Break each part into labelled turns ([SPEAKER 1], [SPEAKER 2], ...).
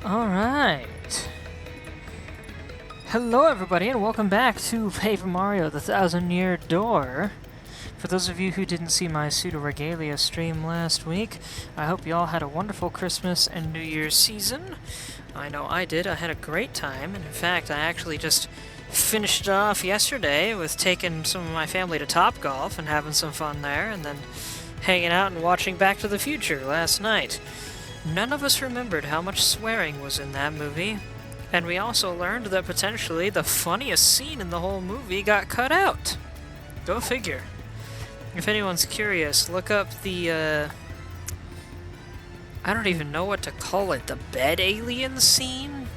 [SPEAKER 1] Alright. Hello everybody and welcome back to Paper Mario the Thousand Year Door. For those of you who didn't see my Pseudo Regalia stream last week, I hope you all had a wonderful Christmas and New Year's season. I know I did. I had a great time, and in fact I actually just finished off yesterday with taking some of my family to Topgolf and having some fun there, and then hanging out and watching Back to the Future last night. None of us remembered how much swearing was in that movie, and we also learned that potentially the funniest scene in the whole movie got cut out. Go figure. If anyone's curious, look up the, I don't even know what to call it, the bed alien scene?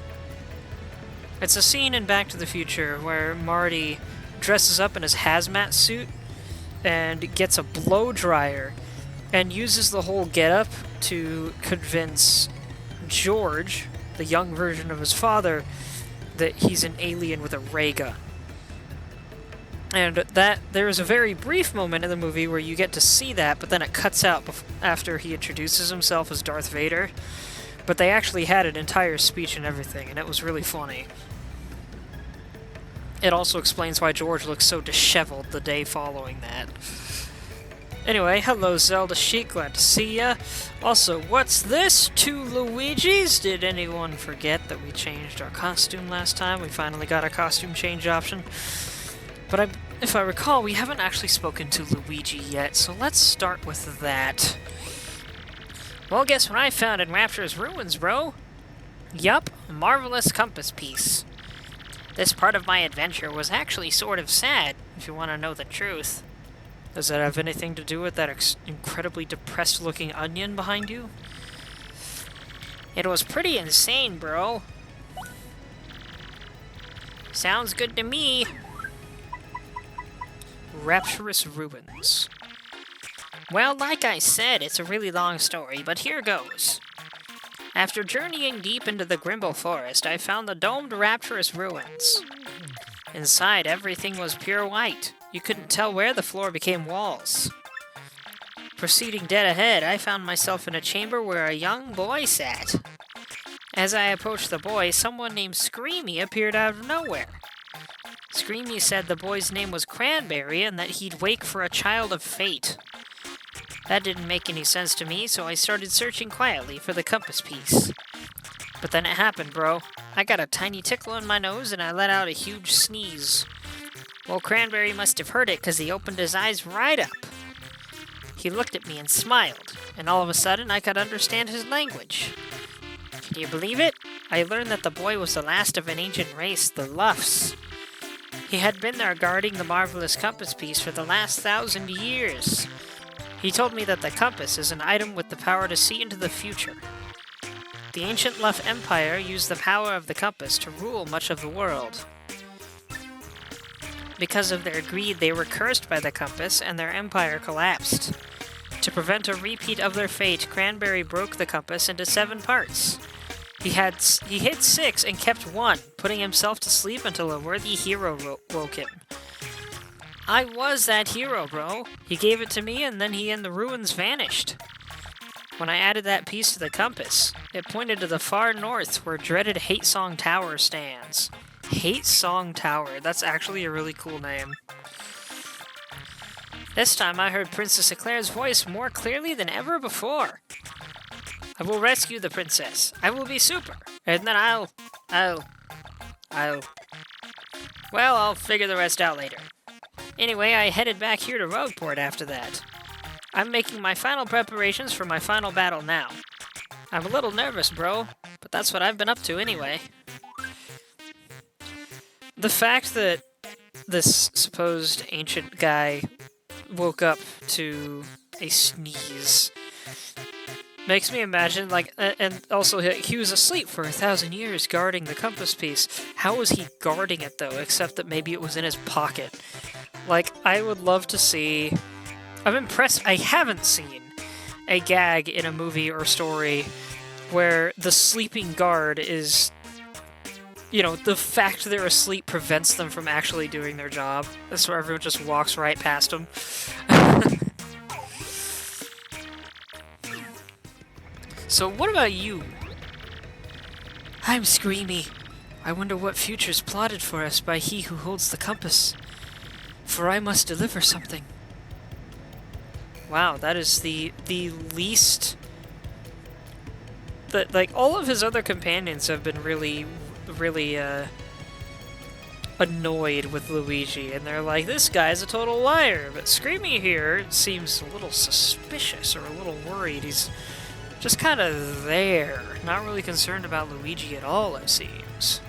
[SPEAKER 1] It's a scene in Back to the Future where Marty dresses up in his hazmat suit and gets a blow dryer and uses the whole getup to convince George, the young version of his father, that he's an alien with a ray gun. And that there is a very brief moment in the movie where you get to see that, but then it cuts out after he introduces himself as Darth Vader. But they actually had an entire speech and everything, and it was really funny. It also explains why George looks so disheveled the day following that. Anyway, hello Zelda Chic, glad to see ya. Also, what's this? Two Luigis? Did anyone forget that we changed our costume last time? We finally got a costume change option. But if I recall, we haven't actually spoken to Luigi yet, so let's start with that. Well, guess what I found in Rapture's ruins, bro? Yup, a marvelous compass piece. This part of my adventure was actually sort of sad, if you want to know the truth. Does that have anything to do with that incredibly depressed-looking onion behind you? It was pretty insane, bro. Sounds good to me. Rapturous Ruins. Well, like I said, it's a really long story, but here goes. After journeying deep into the Grimble Forest, I found the domed Rapturous Ruins. Inside, everything was pure white. You couldn't tell where the floor became walls. Proceeding dead ahead, I found myself in a chamber where a young boy sat. As I approached the boy, someone named Screamy appeared out of nowhere. Screamy said the boy's name was Cranberry and that he'd wake for a child of fate. That didn't make any sense to me, so I started searching quietly for the compass piece. But then it happened, bro. I got a tiny tickle in my nose and I let out a huge sneeze. Well, Cranberry must have heard it because he opened his eyes right up. He looked at me and smiled, and all of a sudden I could understand his language. Can you believe it? I learned that the boy was the last of an ancient race, the Luffs. He had been there guarding the marvelous compass piece for the last 1,000 years. He told me that the compass is an item with the power to see into the future. The ancient Luff Empire used the power of the compass to rule much of the world. Because of their greed, they were cursed by the compass, and their empire collapsed. To prevent a repeat of their fate, Cranberry broke the compass into 7 parts. He hid 6 and kept 1, putting himself to sleep until a worthy hero woke him. I was that hero, bro. He gave it to me, and then he and the ruins vanished. When I added that piece to the compass, it pointed to the far north where dreaded Hate Song Tower stands. Hate Song Tower. That's actually a really cool name. This time I heard Princess Eclair's voice more clearly than ever before. I will rescue the princess. I will be super. And then I'll figure the rest out later. Anyway, I headed back here to Rogueport after that. I'm making my final preparations for my final battle now. I'm a little nervous, bro, but that's what I've been up to anyway. The fact that this supposed ancient guy woke up to a sneeze makes me imagine, like, and also he was asleep for 1,000 years guarding the compass piece. How was he guarding it, though, except that maybe it was in his pocket? Like, I would love to see... I'm impressed I haven't seen a gag in a movie or story where the sleeping guard is... You know, the fact they're asleep prevents them from actually doing their job. That's where everyone just walks right past them. So what about you? I'm Screamy. I wonder what future's plotted for us by he who holds the compass. For I must deliver something. Wow, that is the least... Like, all of his other companions have been really annoyed with Luigi, and they're like, this guy's a total liar, but Screamy here seems a little suspicious or a little worried. He's just kind of there, not really concerned about Luigi at all, it seems.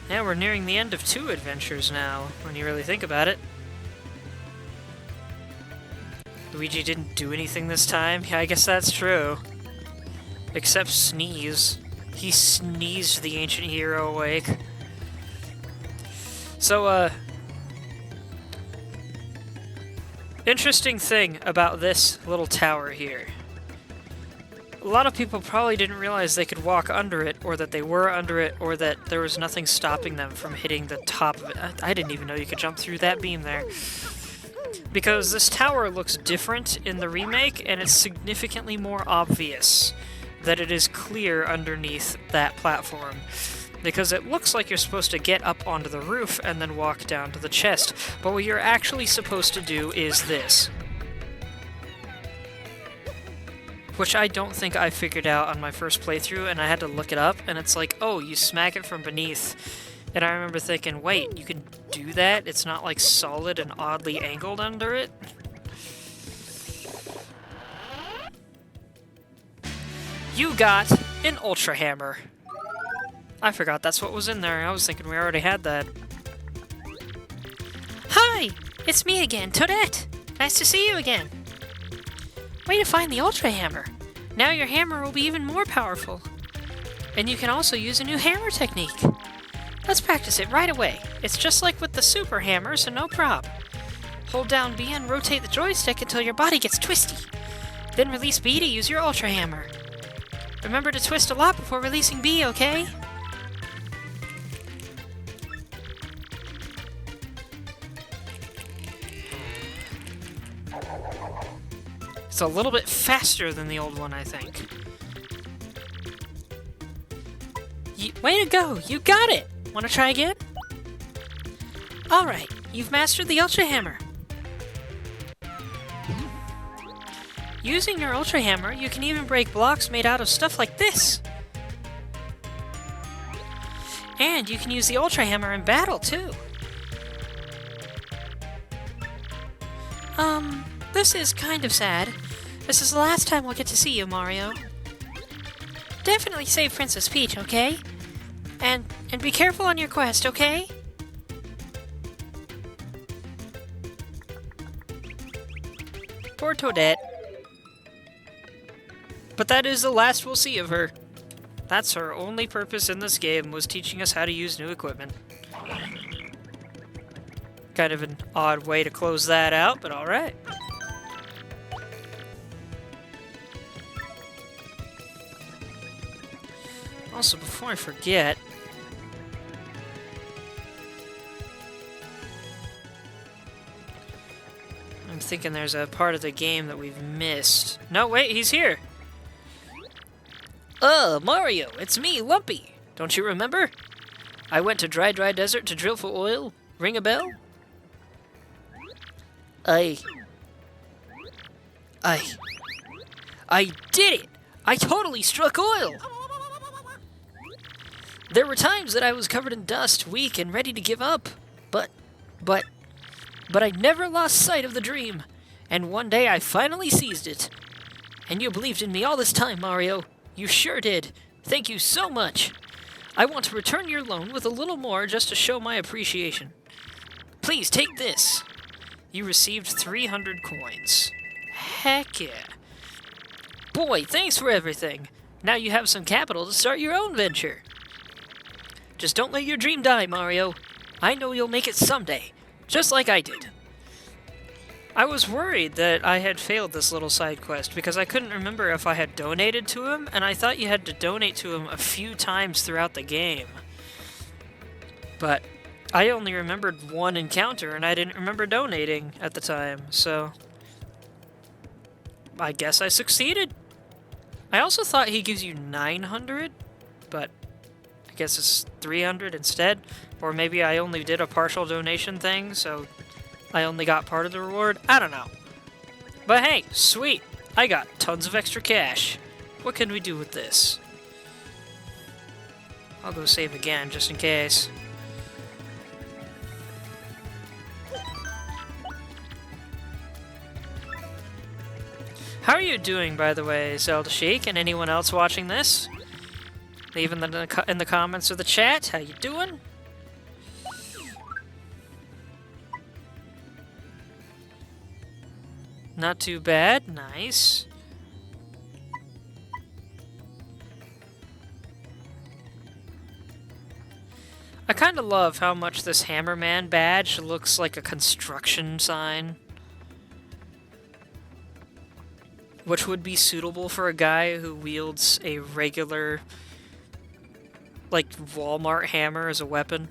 [SPEAKER 1] Yeah, we're nearing the end of 2 adventures now, when you really think about it. Luigi didn't do anything this time? Yeah, I guess that's true. Except sneeze. He sneezed the ancient hero awake. So, interesting thing about this little tower here. A lot of people probably didn't realize they could walk under it, or that they were under it, or that there was nothing stopping them from hitting the top of it. I didn't even know you could jump through that beam there. Because this tower looks different in the remake, and it's significantly more obvious that it is clear underneath that platform. Because it looks like you're supposed to get up onto the roof and then walk down to the chest. But what you're actually supposed to do is this. Which I don't think I figured out on my first playthrough, and I had to look it up, and it's like, oh, you smack it from beneath. And I remember thinking, wait, you can do that? It's not, like, solid and oddly angled under it? You got an Ultra Hammer. I forgot that's what was in there. I was thinking we already had that. Hi! It's me again, Toadette! Nice to see you again. Way to find the Ultra Hammer. Now your hammer will be even more powerful. And you can also use a new hammer technique. Let's practice it right away. It's just like with the Super Hammer, so no prob. Hold down B and rotate the joystick until your body gets twisty. Then release B to use your Ultra Hammer. Remember to twist a lot before releasing B, okay? It's a little bit faster than the old one, I think. Way to go! You got it! Want to try again? Alright, you've mastered the Ultra Hammer. Using your Ultra Hammer, you can even break blocks made out of stuff like this. And you can use the Ultra Hammer in battle, too. This is kind of sad. This is the last time we'll get to see you, Mario. Definitely save Princess Peach, okay? And be careful on your quest, okay? Poor Toadette. But that is the last we'll see of her. That's her only purpose in this game, was teaching us how to use new equipment. Kind of an odd way to close that out, but alright. Also, before I forget... I'm thinking there's a part of the game that we've missed. No, wait, he's here! Mario, it's me, Lumpy! Don't you remember? I went to Dry Desert to drill for oil. Ring a bell? I did it! I totally struck oil! There were times that I was covered in dust, weak, and ready to give up. But I never lost sight of the dream. And one day I finally seized it. And you believed in me all this time, Mario. You sure did. Thank you so much. I want to return your loan with a little more just to show my appreciation. Please take this. You received 300 coins. Heck yeah. Boy, thanks for everything. Now you have some capital to start your own venture. Just don't let your dream die, Mario. I know you'll make it someday, just like I did. I was worried that I had failed this little side quest because I couldn't remember if I had donated to him, and I thought you had to donate to him a few times throughout the game. But I only remembered one encounter, and I didn't remember donating at the time, so I guess I succeeded. I also thought he gives you 900, but I guess it's 300 instead. Or maybe I only did a partial donation thing, so I only got part of the reward. I don't know. But hey, sweet! I got tons of extra cash. What can we do with this? I'll go save again, just in case. How are you doing, by the way, Zelda Sheik, and anyone else watching this? Leave in the comments or the chat. How you doing? Not too bad. Nice. I kind of love how much this Hammerman badge looks like a construction sign. Which would be suitable for a guy who wields a regular, like, Walmart hammer as a weapon.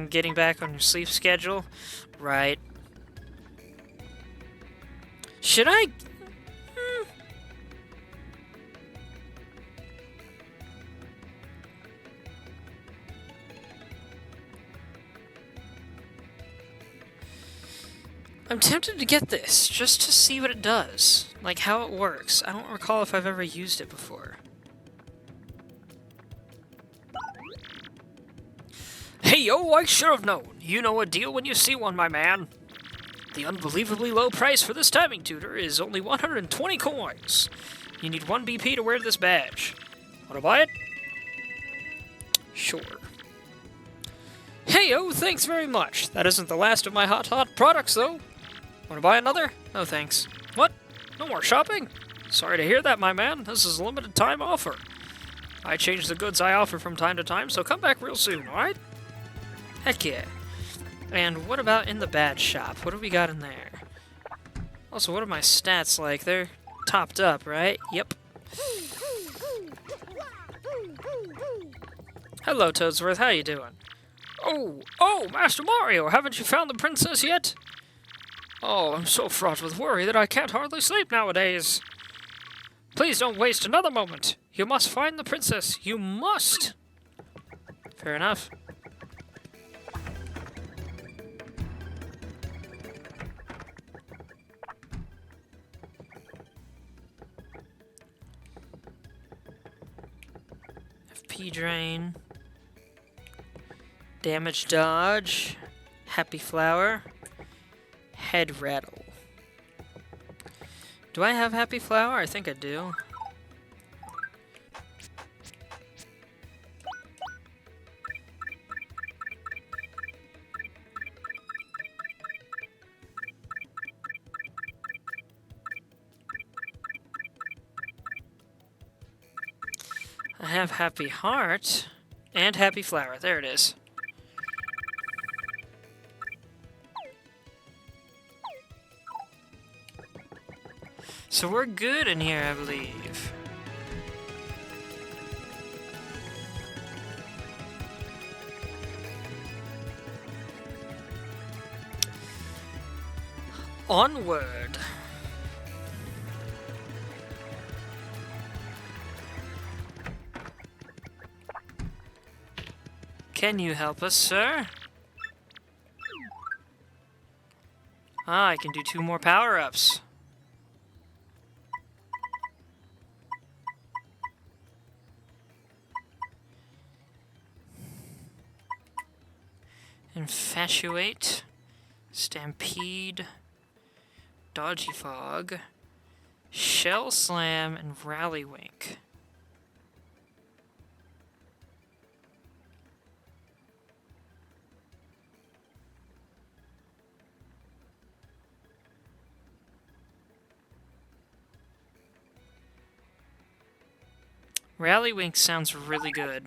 [SPEAKER 1] Getting back on your sleep schedule? Right. Should I... I'm tempted to get this, just to see what it does. Like, how it works. I don't recall if I've ever used it before. Hey yo, I should have known. You know a deal when you see one, my man. The unbelievably low price for this timing tutor is only 120 coins. You need 1 BP to wear this badge. Wanna buy it? Sure. Hey yo, thanks very much. That isn't the last of my hot products, though. Wanna buy another? No thanks. What? No more shopping? Sorry to hear that, my man. This is a limited time offer. I change the goods I offer from time to time, so come back real soon, alright? Heck yeah. And what about in the badge shop? What do we got in there? Also, what are my stats like? They're topped up, right? Yep. Hello, Toadsworth. How you doing? Oh, Master Mario, haven't you found the princess yet? Oh, I'm so fraught with worry that I can't hardly sleep nowadays. Please don't waste another moment. You must find the princess. You must. Fair enough. FP drain. Damage dodge. Happy flower. Head rattle. Do I have happy flower? I think I do. I have happy heart and happy flower. There it is. So we're good in here, I believe. Onward. Can you help us, sir? Ah, I can do 2 more power-ups. Infatuate, Stampede, Dodgy Fog, Shell Slam, and Rally Wink. Rally Wink sounds really good.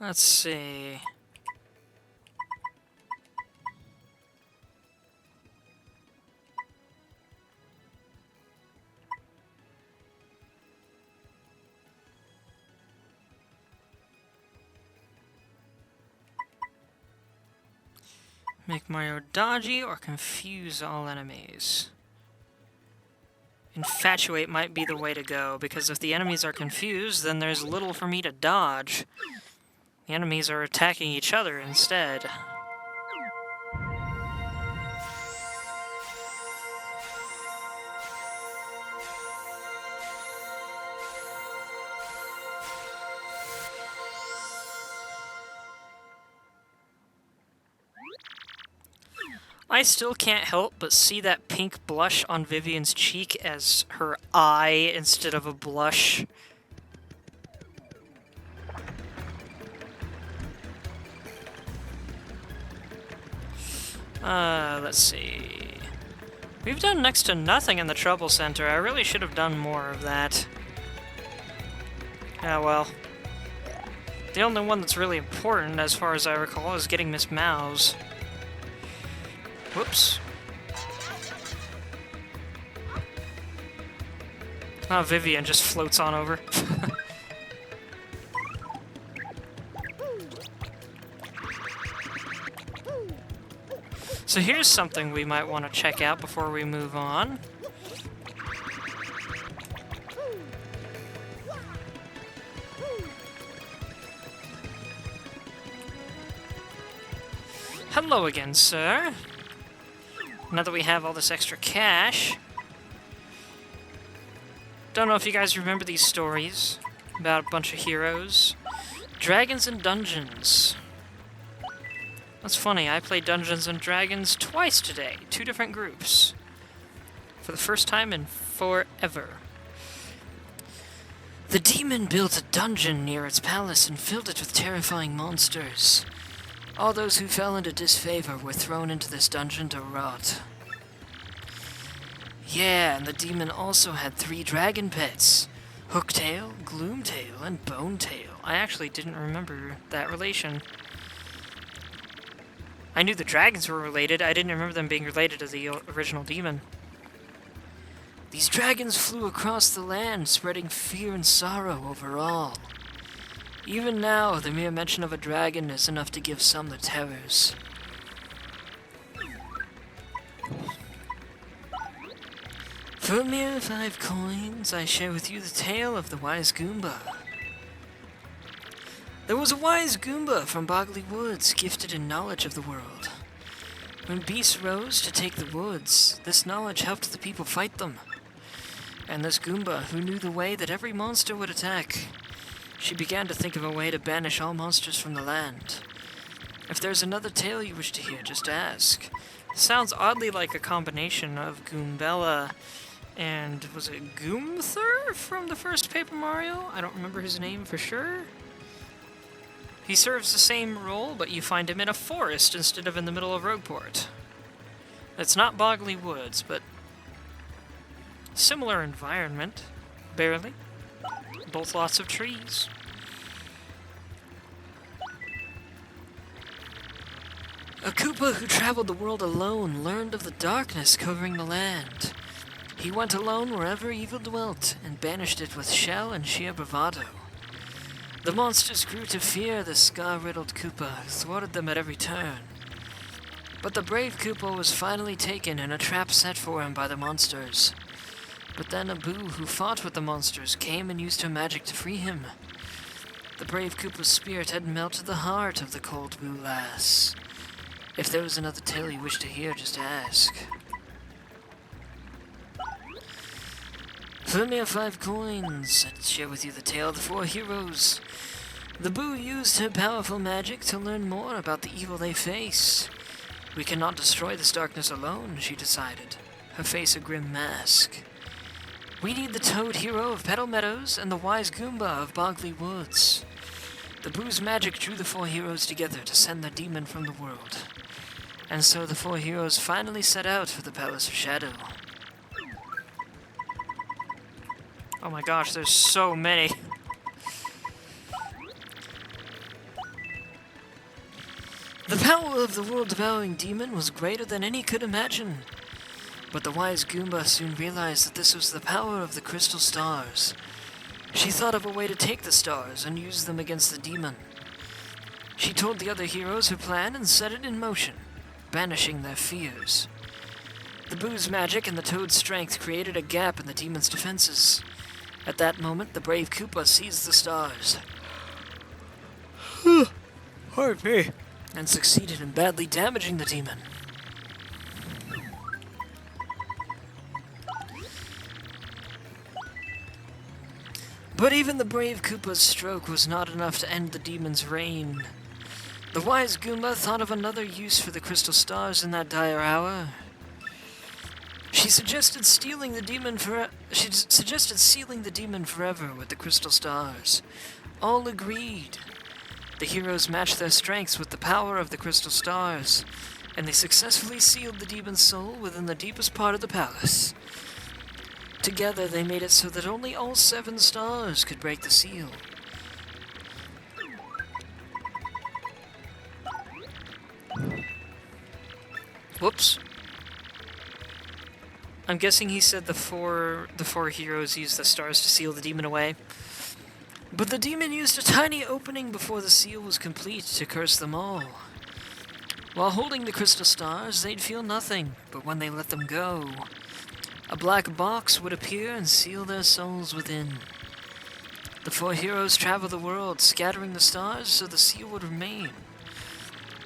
[SPEAKER 1] Let's see. Make Mario dodgy or confuse all enemies. Infatuate might be the way to go, because if the enemies are confused, then there's little for me to dodge. The enemies are attacking each other instead. I still can't help but see that pink blush on Vivian's cheek as her eye instead of a blush. Let's see. We've done next to nothing in the Trouble Center. I really should have done more of that. Ah, well. The only one that's really important, as far as I recall, is getting Miss Mouse. Whoops. Oh, Vivian just floats on over. So here's something we might want to check out before we move on. Hello again, sir. Now that we have all this extra cash. Don't know if you guys remember these stories about a bunch of heroes. Dragons and Dungeons. That's funny, I played Dungeons and Dragons twice today. 2 different groups. For the first time in forever. The demon built a dungeon near its palace and filled it with terrifying monsters. All those who fell into disfavor were thrown into this dungeon to rot. Yeah, and the demon also had 3 dragon pets. Hooktail, Gloomtail, and Bonetail. I actually didn't remember that relation. I knew the dragons were related, I didn't remember them being related to the original demon. These dragons flew across the land, spreading fear and sorrow over all. Even now, the mere mention of a dragon is enough to give some the terrors. For a mere 5 coins, I share with you the tale of the Wise Goomba. There was a wise Goomba from Bogley Woods, gifted in knowledge of the world. When beasts rose to take the woods, this knowledge helped the people fight them. And this Goomba, who knew the way that every monster would attack, she began to think of a way to banish all monsters from the land. If there's another tale you wish to hear, just ask. Sounds oddly like a combination of Goombella and, was it Goomther from the first Paper Mario? I don't remember his name for sure. He serves the same role, but you find him in a forest instead of in the middle of Rogueport. It's not Bogley Woods, but similar environment, barely. Both lots of trees. A Koopa who traveled the world alone learned of the darkness covering the land. He went alone wherever evil dwelt and banished it with shell and sheer bravado. The monsters grew to fear the scar-riddled Koopa, who thwarted them at every turn. But the brave Koopa was finally taken in a trap set for him by the monsters. But then a Boo who fought with the monsters came and used her magic to free him. The brave Koopa's spirit had melted the heart of the cold Boo lass. If there was another tale you wish to hear, just ask. For a mere 5 coins, I'd share with you the tale of the 4 heroes. The Boo used her powerful magic to learn more about the evil they face. We cannot destroy this darkness alone, she decided, her face a grim mask. We need the Toad hero of Petal Meadows and the wise Goomba of Bogley Woods. The Boo's magic drew the 4 heroes together to send the demon from the world. And so the 4 heroes finally set out for the Palace of Shadow. Oh my gosh, there's so many. power of the world-devouring demon was greater than any could imagine. But the wise Goomba soon realized that this was the power of the crystal stars. She thought of a way to take the stars and use them against the demon. She told the other heroes her plan and set it in motion, banishing their fears. The Boo's magic and the Toad's strength created a gap in the demon's defenses. At that moment, the brave Koopa seized the stars. Pardon me. And succeeded in badly damaging the demon. But even the brave Koopa's stroke was not enough to end the demon's reign. The wise Goomba thought of another use for the crystal stars in that dire hour. She suggested sealing the demon forever with the crystal stars. All agreed. The heroes matched their strengths with the power of the crystal stars, and they successfully sealed the demon's soul within the deepest part of the palace. Together they made it so that only all 7 stars could break the seal. Whoops. I'm guessing he said the four heroes used the stars to seal the demon away. But the demon used a tiny opening before the seal was complete to curse them all. While holding the crystal stars, they'd feel nothing, but when they let them go, a black box would appear and seal their souls within. The 4 heroes traveled the world, scattering the stars so the seal would remain.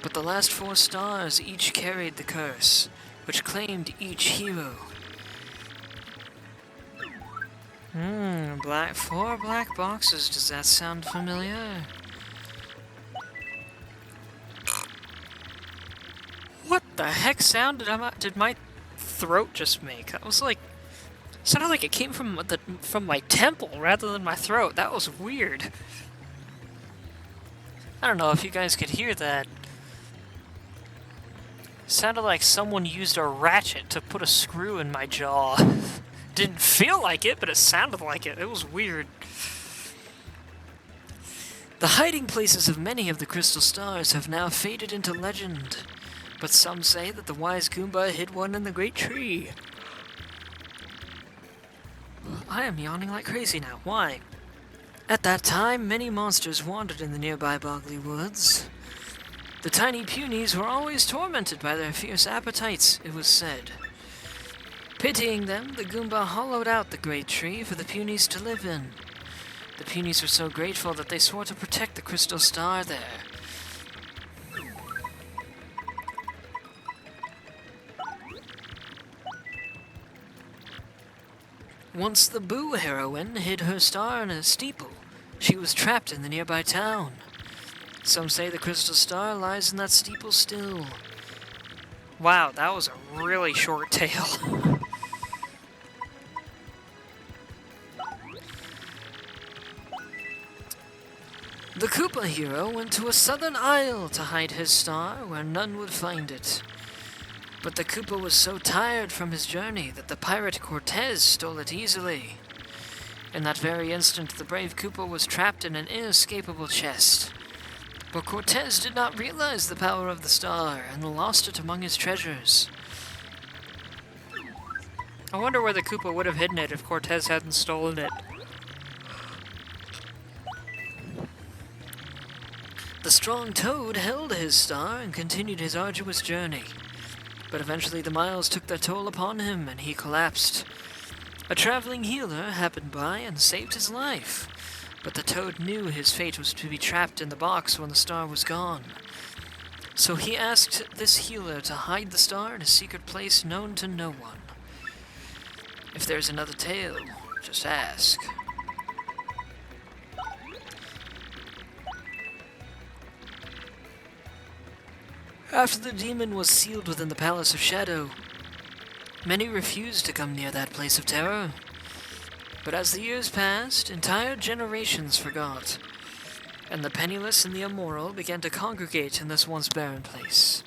[SPEAKER 1] But the last 4 stars each carried the curse, which claimed each hero. 4 black boxes. Does that sound familiar? What the heck sound did my throat just make? That was like... sounded like it came from my temple rather than my throat. That was weird. I don't know if you guys could hear that. Sounded like someone used a ratchet to put a screw in my jaw. Didn't feel like it, but it sounded like it. It was weird. The hiding places of many of the crystal stars have now faded into legend, but some say that the wise Goomba hid one in the great tree. I am yawning like crazy now. Why? At that time, many monsters wandered in the nearby Boggly Woods. The tiny punies were always tormented by their fierce appetites, it was said. Pitying them, the Goomba hollowed out the great tree for the punies to live in. The punies were so grateful that they swore to protect the crystal star there. Once the Boo heroine hid her star in a steeple. She was trapped in the nearby town. Some say the crystal star lies in that steeple still. Wow, that was a really short tale. The Koopa hero went to a southern isle to hide his star where none would find it. But the Koopa was so tired from his journey that the pirate Cortez stole it easily. In that very instant, the brave Koopa was trapped in an inescapable chest. But Cortez did not realize the power of the star and lost it among his treasures. I wonder where the Koopa would have hidden it if Cortez hadn't stolen it. The strong Toad held his star and continued his arduous journey. But eventually the miles took their toll upon him and he collapsed. A traveling healer happened by and saved his life. But the Toad knew his fate was to be trapped in the box when the star was gone. So he asked this healer to hide the star in a secret place known to no one. If there's another tale, just ask. After the demon was sealed within the Palace of Shadow, many refused to come near that place of terror. But as the years passed, entire generations forgot, and the penniless and the immoral began to congregate in this once barren place.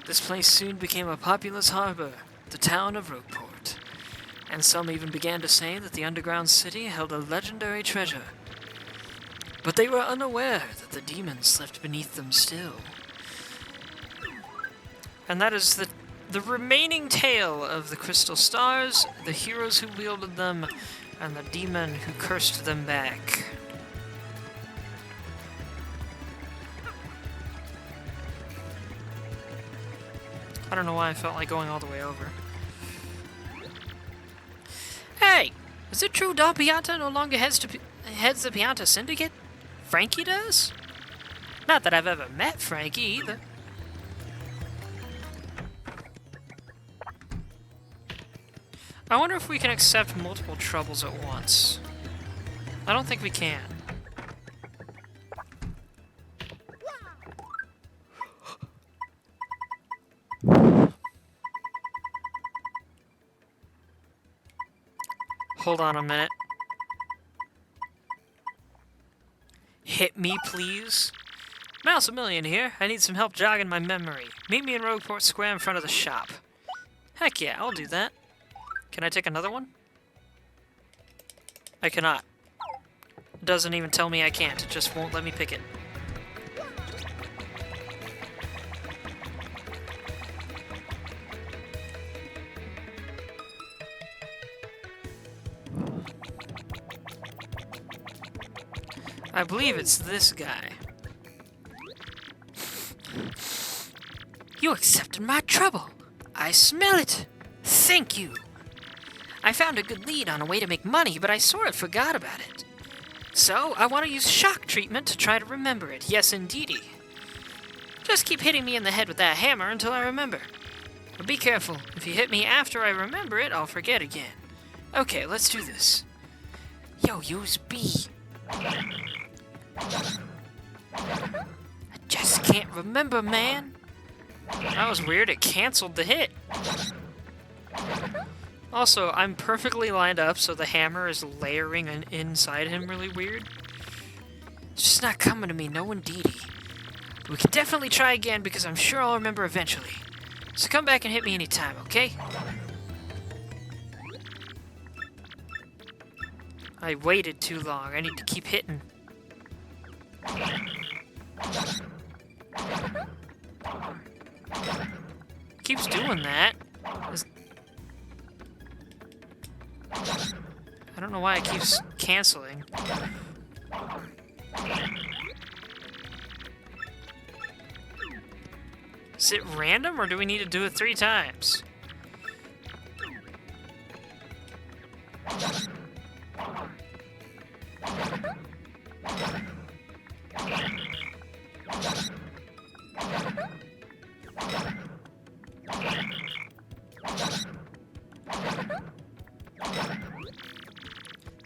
[SPEAKER 1] This place soon became a populous harbor, the town of Rogueport, and some even began to say that the underground city held a legendary treasure. But they were unaware that the demon slept beneath them still. And that is the remaining tale of the crystal stars, the heroes who wielded them, and the demon who cursed them back. I don't know why I felt like going all the way over. Hey! Is it true Don Pianta no longer heads the Pianta Syndicate? Frankie does? Not that I've ever met Frankie, either. I wonder if we can accept multiple troubles at once. I don't think we can. Hold on a minute. Hit me, please. Mouse a Million here. I need some help jogging my memory. Meet me in Rogueport Square in front of the shop. Heck yeah, I'll do that. Can I take another one? I cannot. It doesn't even tell me I can't. It just won't let me pick it. I believe it's this guy. You accepted my trouble. I smell it. Thank you. I found a good lead on a way to make money, but I sort of forgot about it. So, I want to use shock treatment to try to remember it. Yes, indeedy. Just keep hitting me in the head with that hammer until I remember. But be careful. If you hit me after I remember it, I'll forget again. Okay, let's do this. Yo, use B. I just can't remember, man. That was weird. It canceled the hit. Also, I'm perfectly lined up, so the hammer is layering inside him really weird. It's just not coming to me, no indeedy. We can definitely try again, because I'm sure I'll remember eventually. So come back and hit me anytime, okay? I waited too long. I need to keep hitting. Keeps doing that. I don't know why it keeps canceling. Is it random, or do we need to do it 3 times?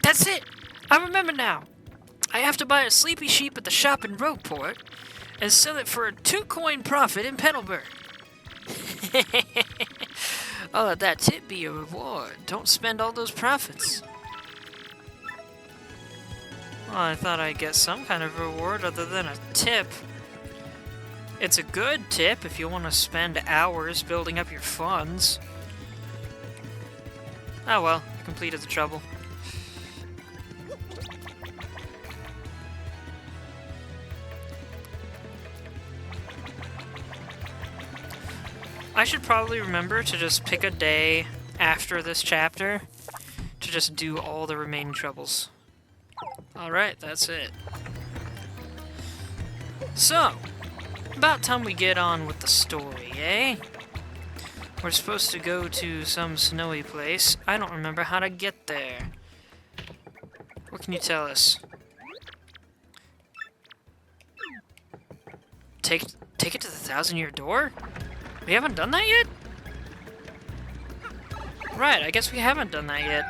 [SPEAKER 1] That's it! I remember now. I have to buy a sleepy sheep at the shop in Rogueport and sell it for a 2-coin profit in Petalburg. I'll let that tip be a reward. Don't spend all those profits. Well, I thought I'd get some kind of reward other than a tip. It's a good tip if you want to spend hours building up your funds. Oh well, I completed the trouble. I should probably remember to just pick a day after this chapter to just do all the remaining troubles. Alright, that's it. So, about time we get on with the story, eh? We're supposed to go to some snowy place. I don't remember how to get there. What can you tell us? Take it to the 1,000-year door? We haven't done that yet? Right, I guess we haven't done that yet.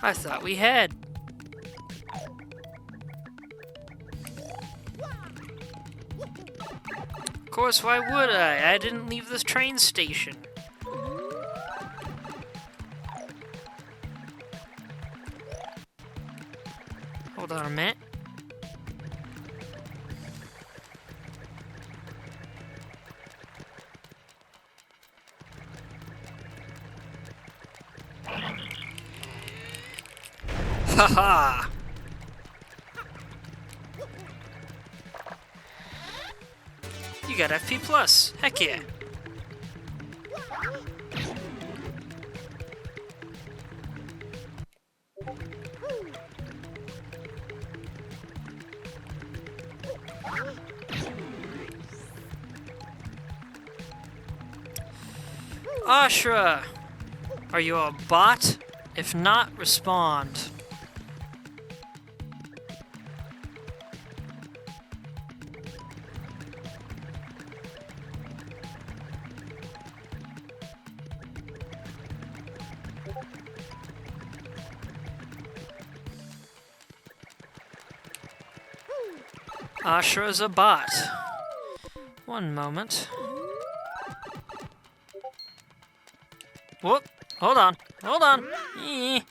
[SPEAKER 1] I thought we had. Of course, why would I? I didn't leave this train station. Hold on a minute. Haha! You got FP+. Heck yeah. Ashra! Are you a bot? If not, respond. Ashra's a bot. One moment. Whoop! Hold on. Hold on. Eee.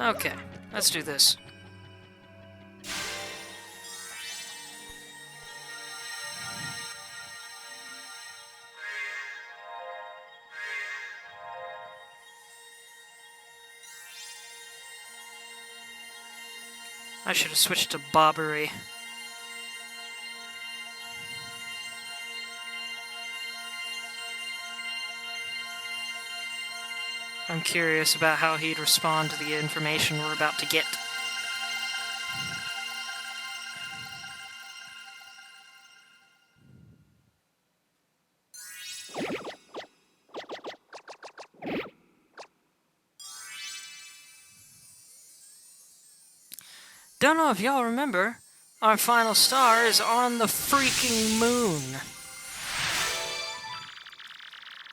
[SPEAKER 1] Okay, let's do this. I should have switched to Bobbery. I'm curious about how he'd respond to the information we're about to get. Don't know if y'all remember, our final star is on the freaking moon.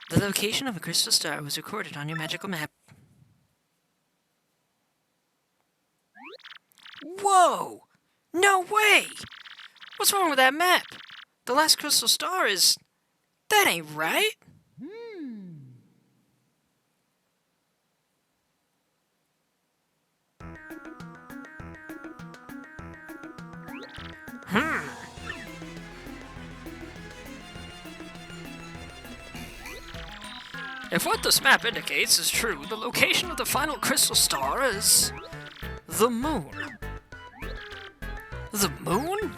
[SPEAKER 1] The location of a crystal star was recorded on your magical map. Whoa! No way! What's wrong with that map? The last crystal star is... That ain't right! If what this map indicates is true, the location of the final crystal star is... the moon. The moon?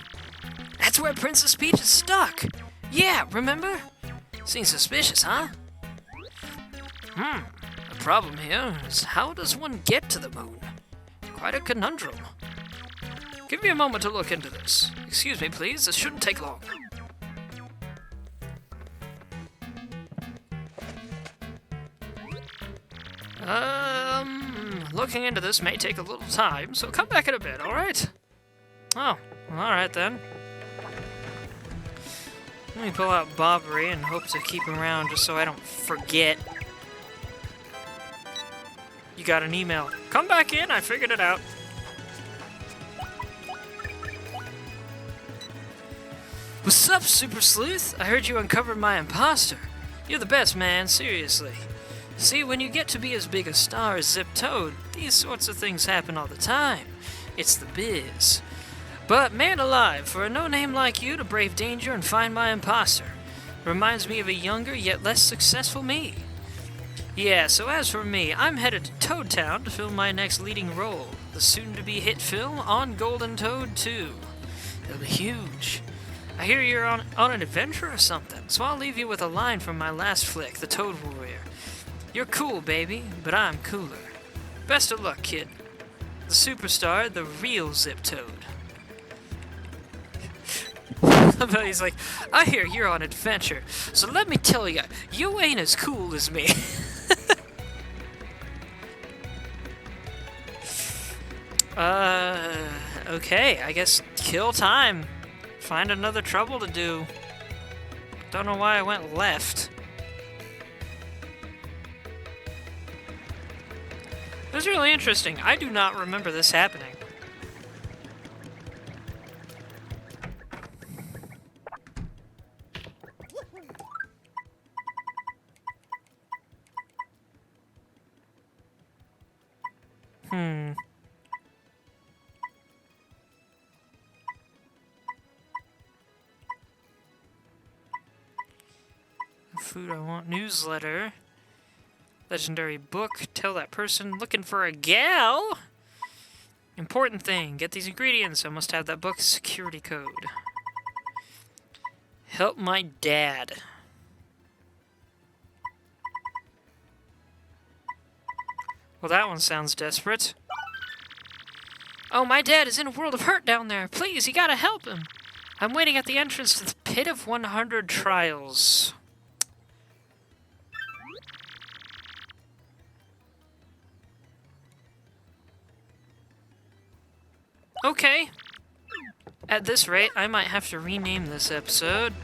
[SPEAKER 1] That's where Princess Peach is stuck. Yeah, remember? Seems suspicious, huh? The problem here is how does one get to the moon? Quite a conundrum. Give me a moment to look into this. Excuse me, please. This shouldn't take long. Looking into this may take a little time, so come back in a bit, alright? Oh, alright then. Let me pull out Bobbery and hope to keep him around just so I don't forget. You got an email. Come back in, I figured it out. What's up, Super Sleuth? I heard you uncovered my imposter. You're the best, man, seriously. See, when you get to be as big a star as Zip Toad, these sorts of things happen all the time. It's the biz. But man alive, for a no-name like you to brave danger and find my imposter. Reminds me of a younger yet less successful me. Yeah, so as for me, I'm headed to Toad Town to film my next leading role, the soon-to-be hit film On Golden Toad 2. It'll be huge. I hear you're on an adventure or something, so I'll leave you with a line from my last flick, The Toad Warrior. You're cool, baby, but I'm cooler. Best of luck, kid. The superstar, the real Zip Toad. He's like, I hear you're on adventure, so let me tell you, you ain't as cool as me. Okay, I guess kill time. Find another trouble to do. Don't know why I went left. It was really interesting. I do not remember this happening. The food I want. Newsletter. Legendary book. Tell that person looking for a gal. Important thing. Get these ingredients. I must have that book's security code. Help my dad. Well, that one sounds desperate. Oh, my dad is in a world of hurt down there. Please, you gotta help him. I'm waiting at the entrance to the Pit of 100 Trials. Okay. At this rate, I might have to rename this episode.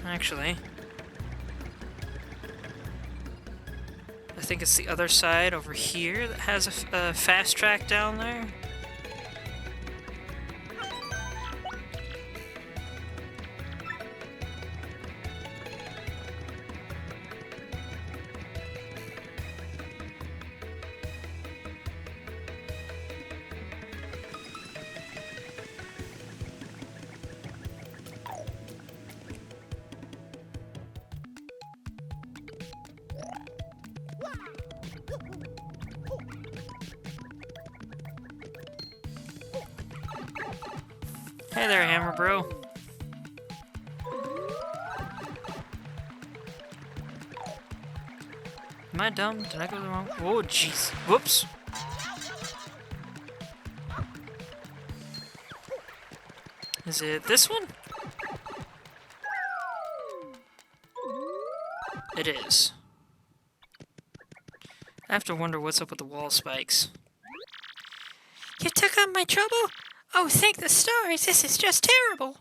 [SPEAKER 1] Actually, I think it's the other side over here that has a fast track down there. Hey there, Hammer Bro. Am I dumb? Did I go the wrong? Oh, jeez. Whoops. Is it this one? It is. I have to wonder what's up with the wall spikes. You took up my trouble? Oh, thank the stars, this is just terrible.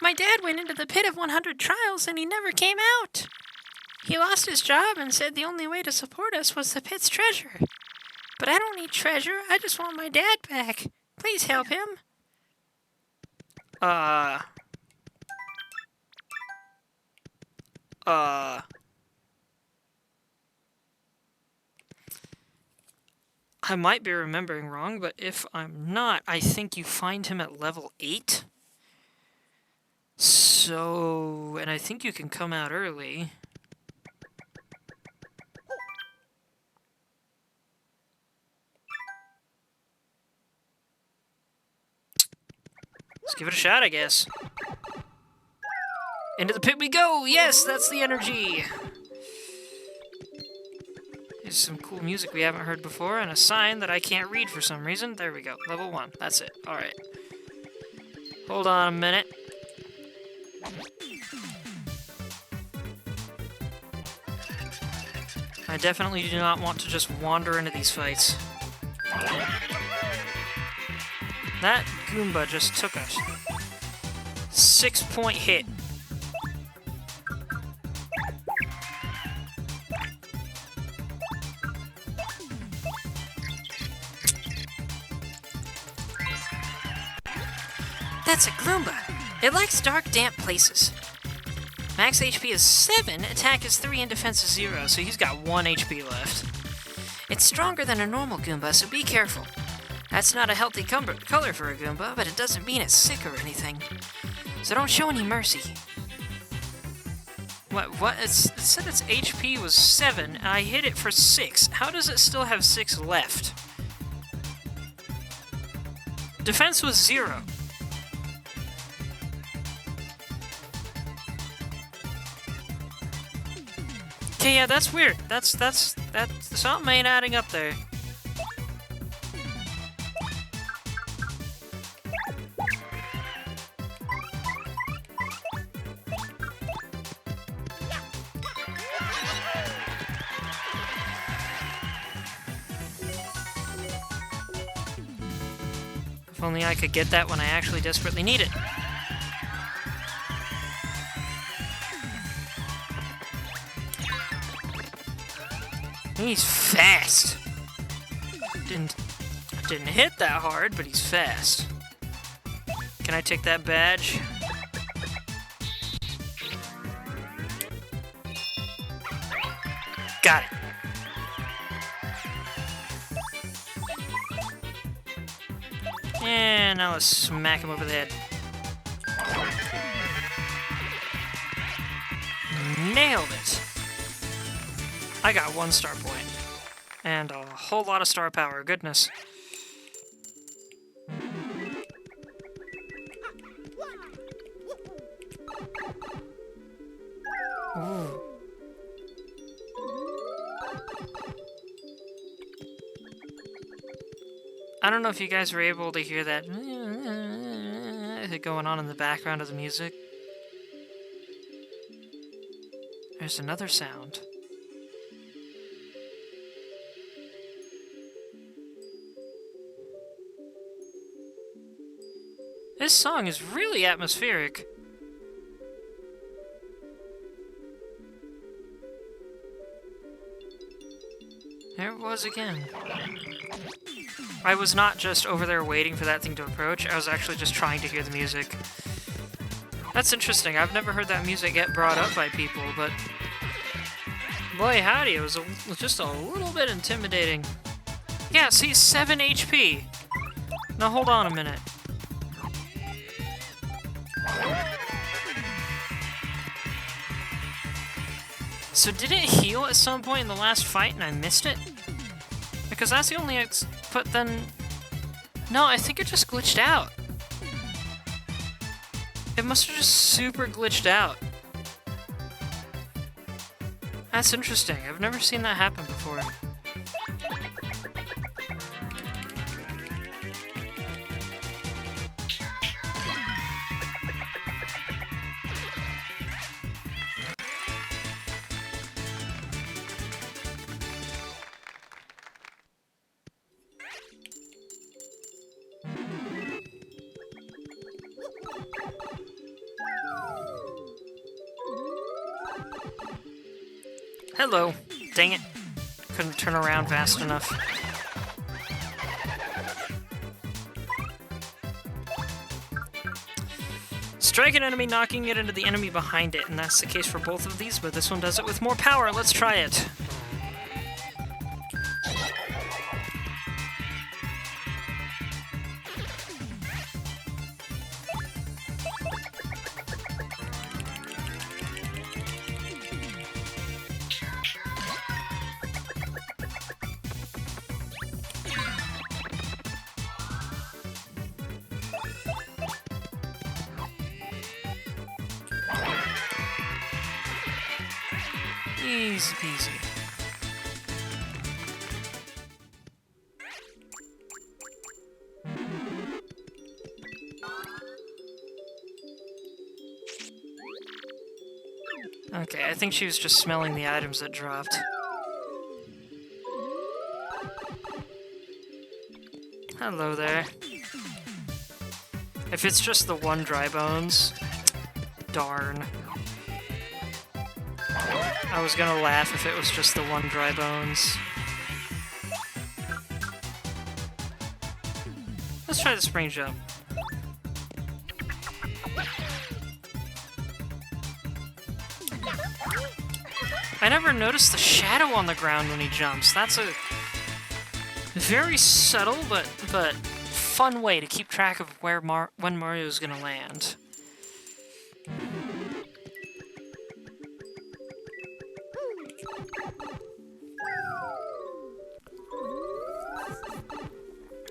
[SPEAKER 1] My dad went into the Pit of 100 Trials and he never came out. He lost his job and said the only way to support us was the pit's treasure. But I don't need treasure, I just want my dad back. Please help him. I might be remembering wrong, but if I'm not, I think you find him at level 8. So, and I think you can come out early. Let's give it a shot, I guess. Into the pit we go! Yes, that's the energy! There's some cool music we haven't heard before, and a sign that I can't read for some reason. There we go. Level 1. That's it. Alright. Hold on a minute. I definitely do not want to just wander into these fights. That Goomba just took a 6-point hit. That's a Goomba. It likes dark, damp places. Max HP is 7, attack is 3, and defense is 0, so he's got 1 HP left. It's stronger than a normal Goomba, so be careful. That's not a healthy color for a Goomba, but it doesn't mean it's sick or anything. So don't show any mercy. What? It said its HP was 7, and I hit it for 6. How does it still have 6 left? Defense was 0. Okay, yeah, that's weird. That's something ain't adding up there. If only I could get that when I actually desperately need it. He's fast. Didn't hit that hard, but he's fast. Can I take that badge? Got it. And now let's smack him over the head. Nailed it! I got 1 star point. And a whole lot of star power, goodness. Ooh. I don't know if you guys were able to hear that going on in the background of the music. There's another sound. This song is really atmospheric. There it was again. I was not just over there waiting for that thing to approach, I was actually just trying to hear the music. That's interesting, I've never heard that music get brought up by people, but... boy howdy, it was just a little bit intimidating. Yeah, see, 7 HP! Now hold on a minute. So did it heal at some point in the last fight and I missed it? Because that's the only but then... no, I think it just glitched out. It must have just super glitched out. That's interesting. I've never seen that happen before. Hello. Dang it. Couldn't turn around fast enough. Strike an enemy, knocking it into the enemy behind it, and that's the case for both of these, but this one does it with more power. Let's try it. Easy peasy. Okay, I think she was just smelling the items that dropped. Hello there. If it's just the one dry bones, darn. I was gonna laugh if it was just the one dry bones. Let's try the spring jump. I never noticed the shadow on the ground when he jumps. That's a very subtle but fun way to keep track of where when Mario's gonna land.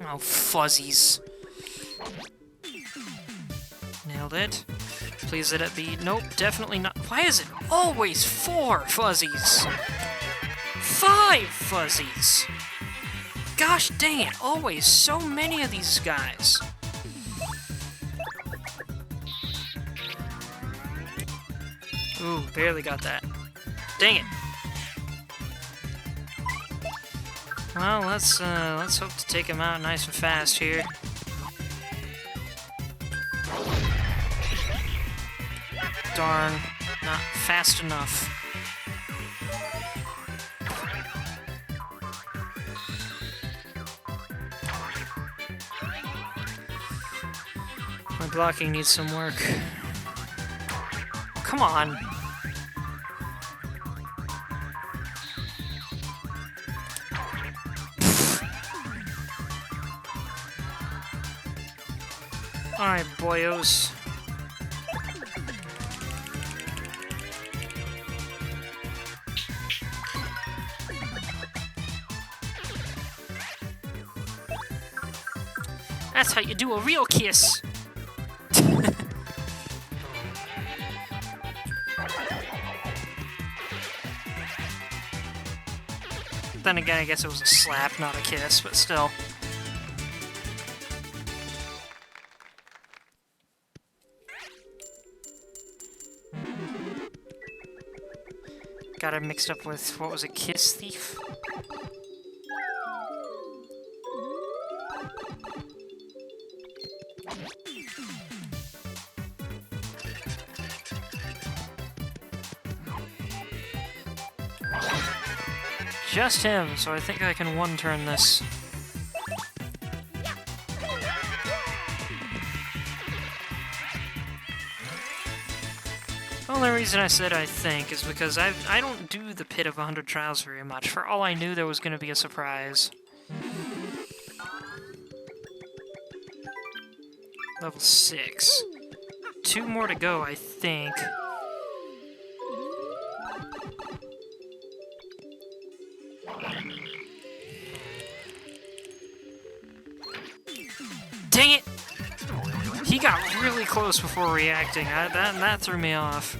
[SPEAKER 1] Oh, fuzzies. Nailed it. Please let it be. Nope, definitely not. Why is it always 4 fuzzies? 5 fuzzies! Gosh dang it, always so many of these guys. Ooh, barely got that. Dang it. Well, let's hope to take him out nice and fast here. Darn, not fast enough. My blocking needs some work. Come on. Alright, boyos. That's how you do a real kiss! Then again, I guess it was a slap, not a kiss, but still. Got it mixed up with, what was it, Kiss Thief? Just him, so I think I can one-turn this. The only reason I said I think is because I don't do the Pit of 100 Trials very much. For all I knew, there was going to be a surprise. Level 6. 2 more to go, I think. Dang it! He got really close before reacting. That threw me off.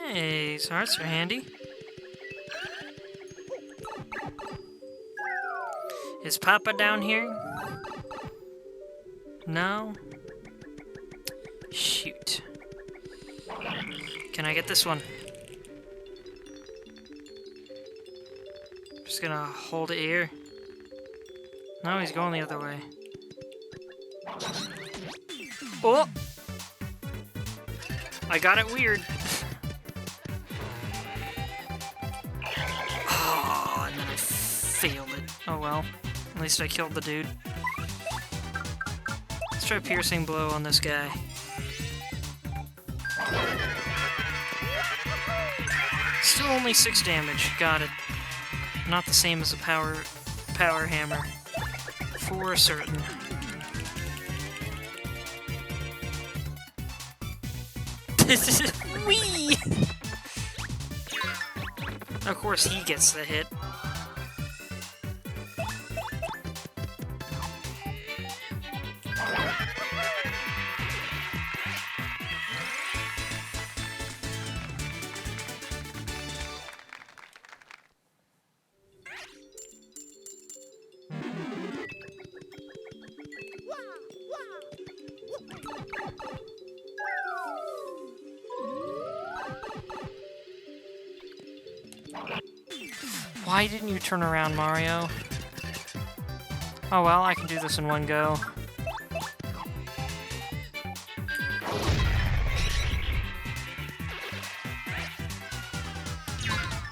[SPEAKER 1] Hey, these hearts are handy. Is Papa down here? No? Shoot. Can I get this one? Just gonna hold it here. No, he's going the other way. Oh! I got it weird. Oh, and then I failed it. Oh well. At least I killed the dude. Let's try Piercing Blow on this guy. Still only 6 damage. Got it. Not the same as a power hammer. For certain. Whee! Of course he gets the hit. Why didn't you turn around, Mario? Oh well, I can do this in one go.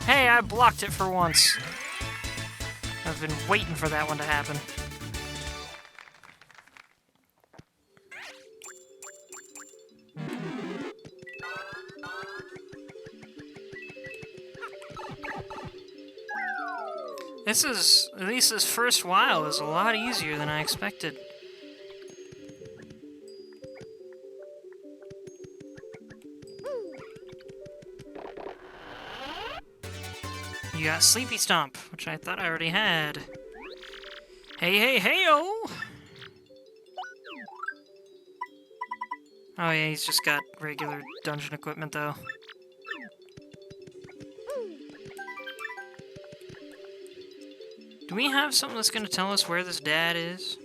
[SPEAKER 1] Hey, I blocked it for once. I've been waiting for that one to happen. At least this first while is a lot easier than I expected. You got Sleepy Stomp, which I thought I already had. Hey, hey, hey-oh! Oh yeah, he's just got regular dungeon equipment, though. Do we have something that's going to tell us where this dad is?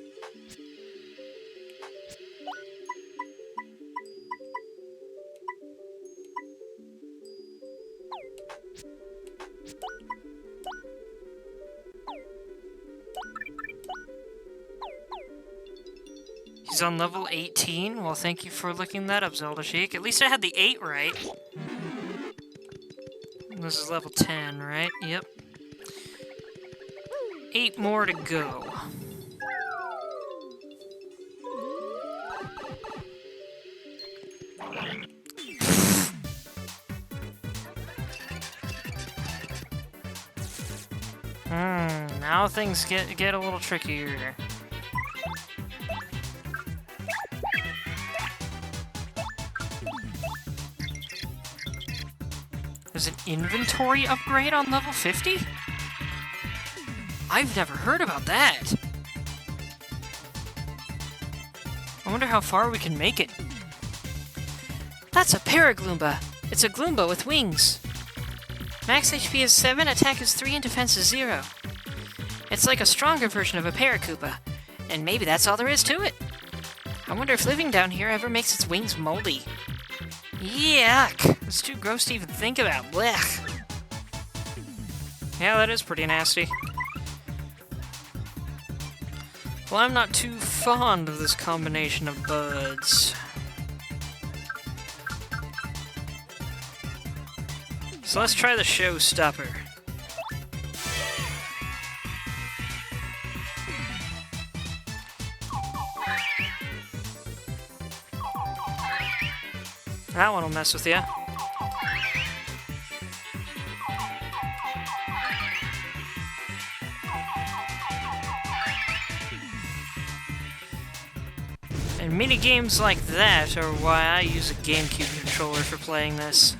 [SPEAKER 1] He's on level 18? Well, thank you for looking that up, Zelda Sheik. At least I had the 8 right. This is level 10, right? Yep. 8 more to go. Now things get a little trickier. There's an inventory upgrade on level 50? I've never heard about that. I wonder how far we can make it. That's a Paragloomba. It's a Gloomba with wings. Max HP is 7, attack is 3, and defense is 0. It's like a stronger version of a Paracoopa, and maybe that's all there is to it. I wonder if living down here ever makes its wings moldy. Yuck! It's too gross to even think about. Blech. Yeah, that is pretty nasty. Well, I'm not too fond of this combination of buds. So let's try the showstopper. That one will mess with you. And mini-games like that are why I use a GameCube controller for playing this.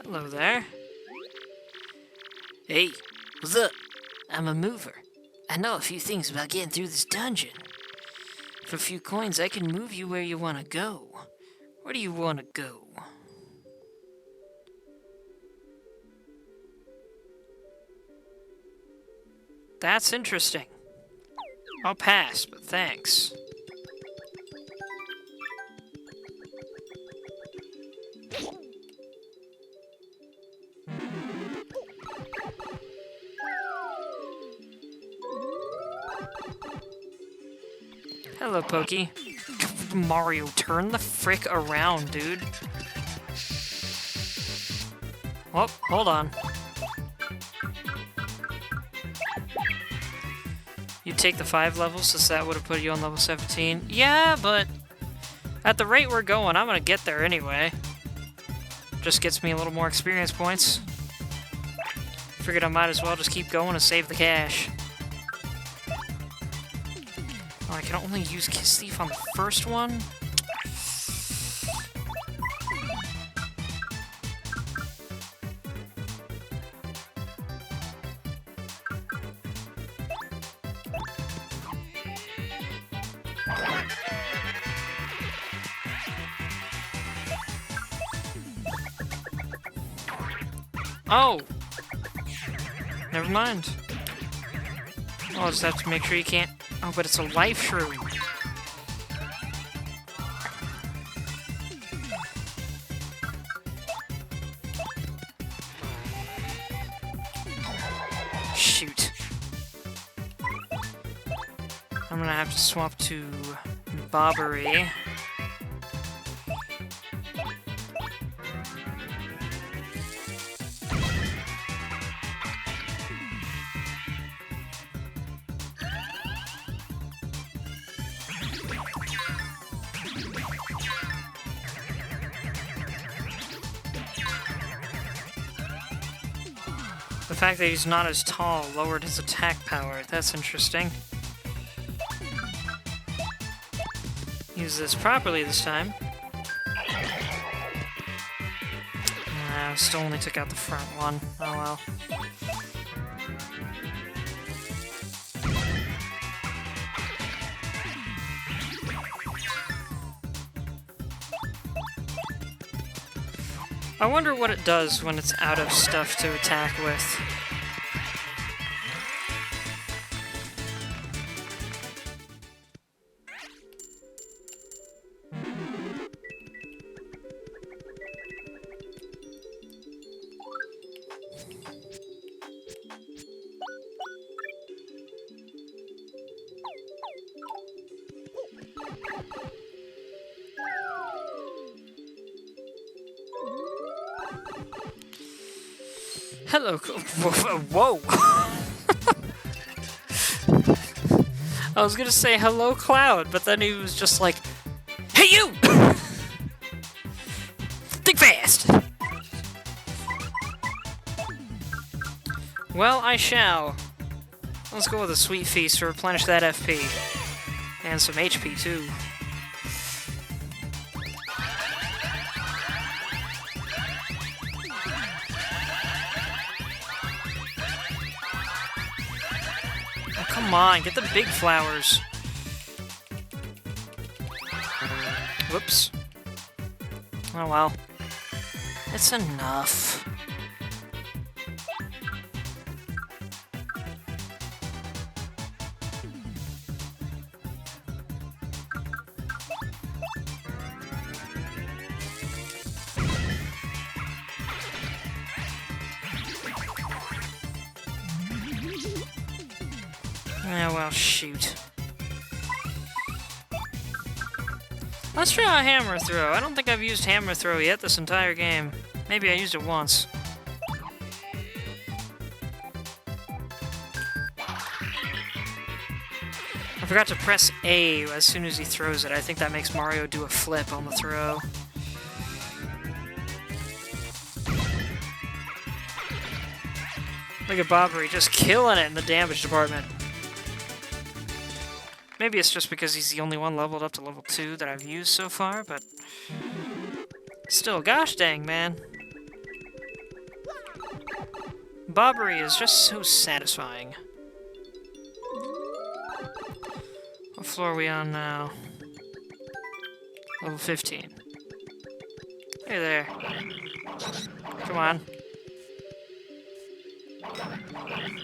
[SPEAKER 1] Hello there. Hey, what's up? I'm a mover. I know a few things about getting through this dungeon. For a few coins, I can move you where you want to go. Where do you want to go? That's interesting. I'll pass, but thanks. Hello, Pokey. Mario, turn the frick around, dude. Oh, hold on. You take the 5 levels, since that would have put you on level 17. Yeah, but at the rate we're going, I'm gonna get there anyway. Just gets me a little more experience points. Figured I might as well just keep going and save the cash. Oh, I can only use Kiss Thief on the first one? Oh! Never mind. I'll just have to make sure you can't... Oh, but it's a life shroom. Shoot. I'm gonna have to swap to Bobbery. The fact that he's not as tall lowered his attack power. That's interesting. Use this properly this time. Yeah, still only took out the front one. Oh well. I wonder what it does when it's out of stuff to attack with. Hello. Whoa. I was gonna say hello, Cloud, but then he was just like, "Hey, you! Think fast!" Well, I shall. Let's go with a sweet feast to replenish that FP. And some HP, too. Oh, come on, get the big flowers. Whoops. Oh, well. It's enough. Yeah, well, shoot. Let's try a hammer throw. I don't think I've used hammer throw yet this entire game. Maybe I used it once. I forgot to press A as soon as he throws it. I think that makes Mario do a flip on the throw. Look at Bobbery just killing it in the damage department. Maybe it's just because he's the only one leveled up to level 2 that I've used so far, but still, gosh dang, man. Bobbery is just so satisfying. What floor are we on now? Level 15. Hey there. Come on.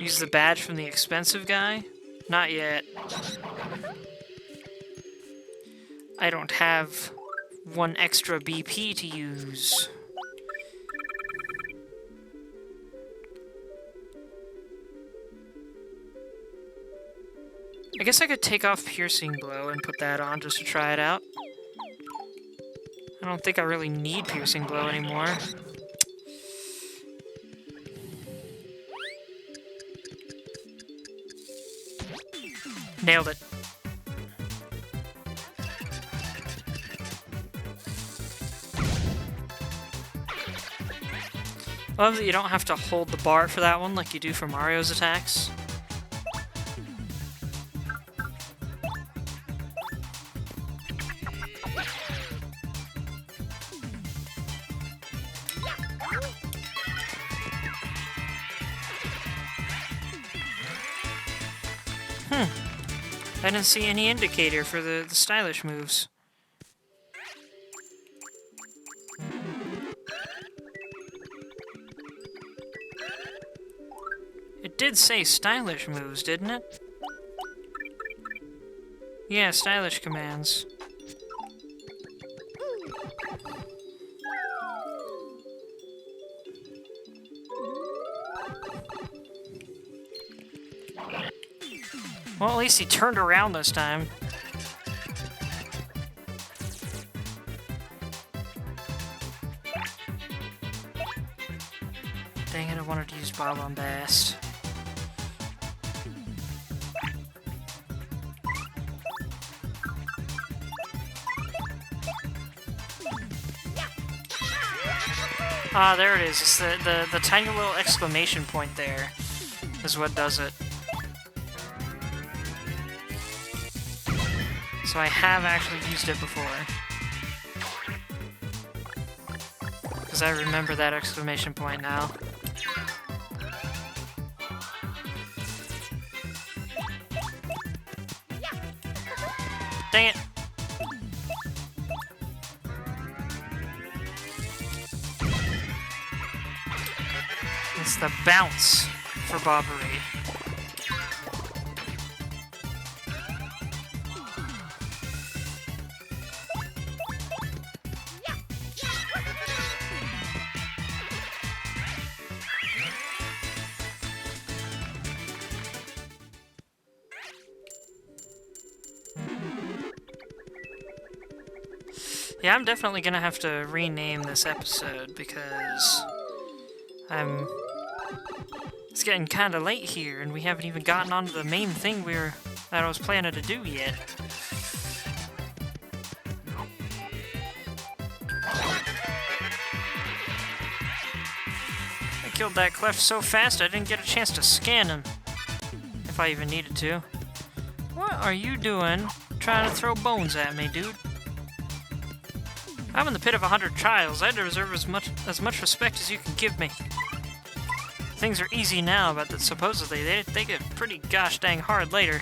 [SPEAKER 1] Use the badge from the expensive guy? Not yet. I don't have one extra BP to use. I guess I could take off Piercing Blow and put that on just to try it out. I don't think I really need Piercing Blow anymore. Nailed it. I love that you don't have to hold the bar for that one like you do for Mario's attacks. I didn't see any indicator for the stylish moves. It did say stylish moves, didn't it? Yeah, stylish commands. Well, at least he turned around this time. Dang it, I wanted to use Bob on Bast. Ah, there it is. It's the tiny little exclamation point there is what does it. So I have actually used it before. Because I remember that exclamation point now. Dang it! It's the bounce for Bobbery. Yeah, I'm definitely gonna have to rename this episode because it's getting kinda late here and we haven't even gotten onto the main thing that I was planning to do yet. I killed that Clef so fast I didn't get a chance to scan him. If I even needed to. What are you doing trying to throw bones at me, dude? I'm in the pit of 100 trials. I deserve as much respect as you can give me. Things are easy now, but supposedly they get pretty gosh dang hard later.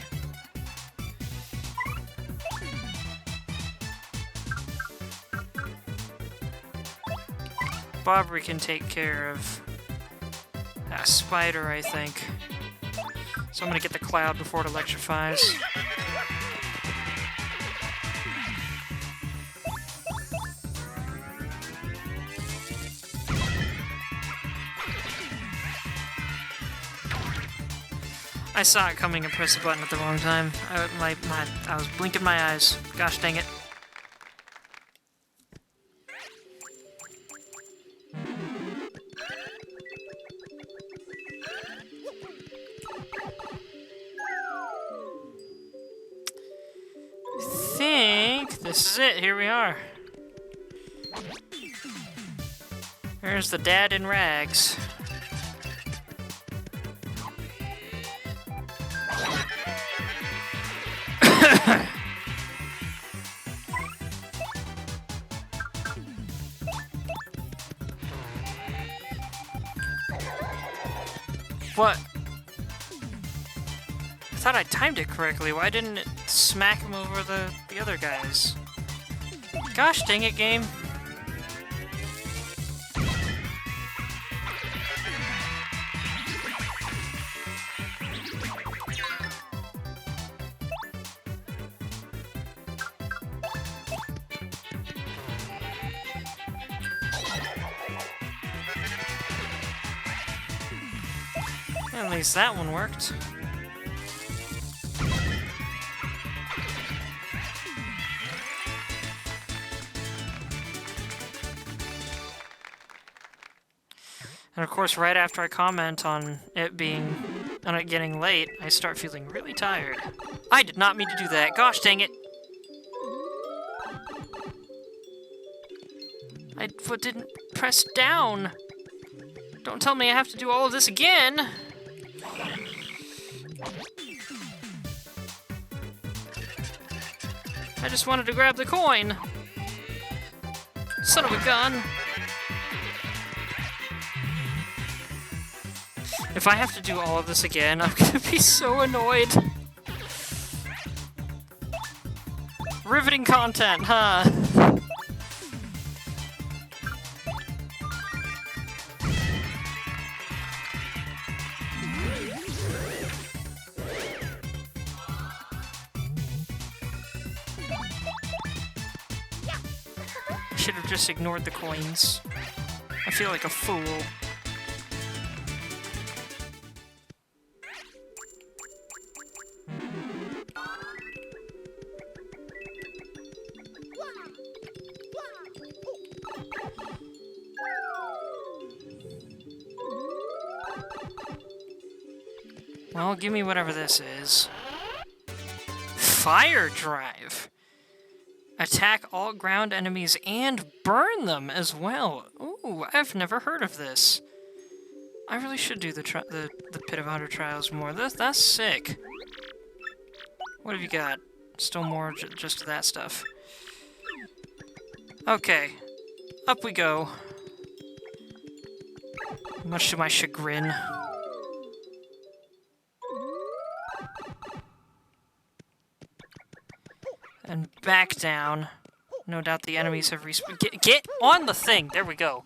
[SPEAKER 1] Bobbery can take care of that spider, I think. So I'm gonna get the cloud before it electrifies. I saw it coming and pressed the button at the wrong time. I was blinking my eyes. Gosh dang it. I think this is it. Here we are. There's the dad in rags. What? I thought I timed it correctly. Why didn't it smack him over the other guys? Gosh dang it, game. At least that one worked. And of course, right after I comment on it getting late, I start feeling really tired. I did not mean to do that. Gosh dang it! I didn't press down. Don't tell me I have to do all of this again. I just wanted to grab the coin. Son of a gun. If I have to do all of this again, I'm gonna be so annoyed. Riveting content, huh? I should have just ignored the coins. I feel like a fool. Well, give me whatever this is. Fire Drive! Attack all ground enemies and burn them as well. Ooh, I've never heard of this. I really should do the Pit of 100 Trials more. That's sick. What have you got? Still more just that stuff. Okay. Up we go. much to my chagrin. And back down. No doubt the enemies have respawned. Get on the thing! There we go.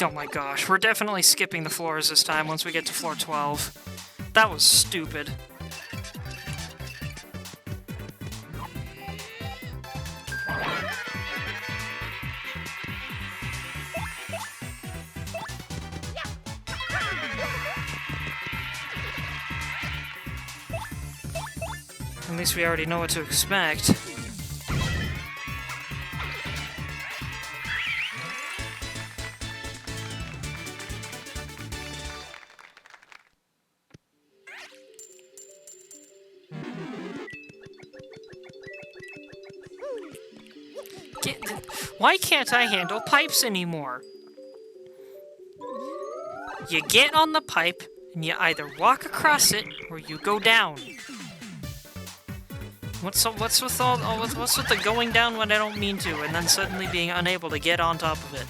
[SPEAKER 1] Oh my gosh, we're definitely skipping the floors this time once we get to floor 12. That was stupid. At least we already know what to expect. Why can't I handle pipes anymore? You get on the pipe, and you either walk across it, or you go down. What's with the going down when I don't mean to, and then suddenly being unable to get on top of it?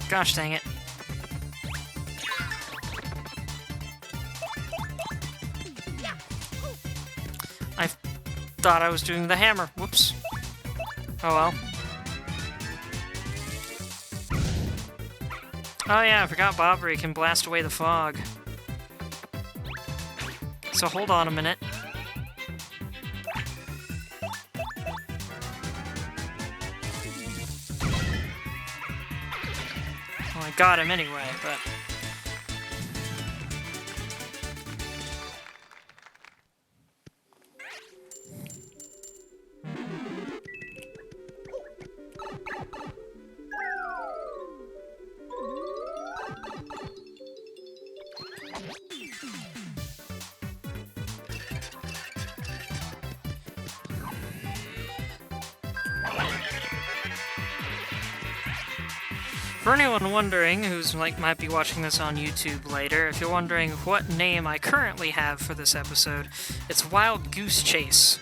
[SPEAKER 1] Gosh dang it. I thought I was doing the hammer. Whoops. Oh well. Oh yeah, I forgot Bobbery can blast away the fog. So hold on a minute. Well, I got him anyway, but... For anyone wondering, who's might be watching this on YouTube later, if you're wondering what name I currently have for this episode, it's Wild Goose Chase.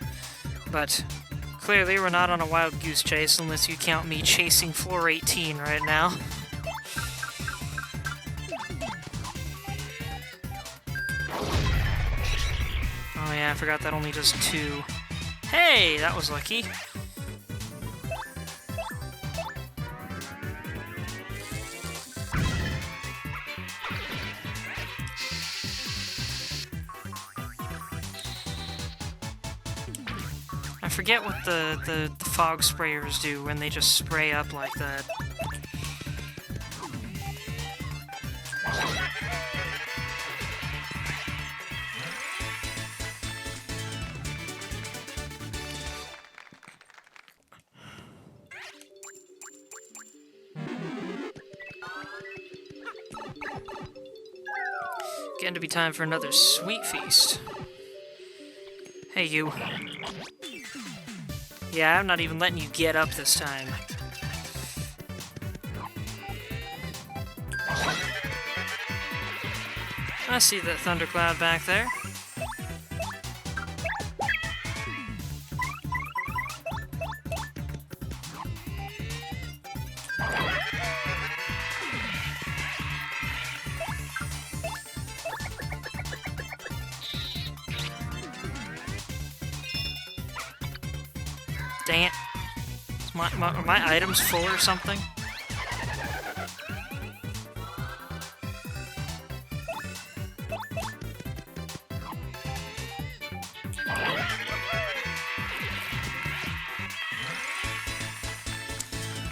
[SPEAKER 1] But clearly we're not on a Wild Goose Chase unless you count me chasing floor 18 right now. Oh yeah, I forgot that only does 2. Hey, that was lucky. I forget what the fog sprayers do when they just spray up like that. Getting to be time for another sweet feast. Hey, you. Yeah, I'm not even letting you get up this time. I see that thundercloud back there. Dang it. Are my items full or something?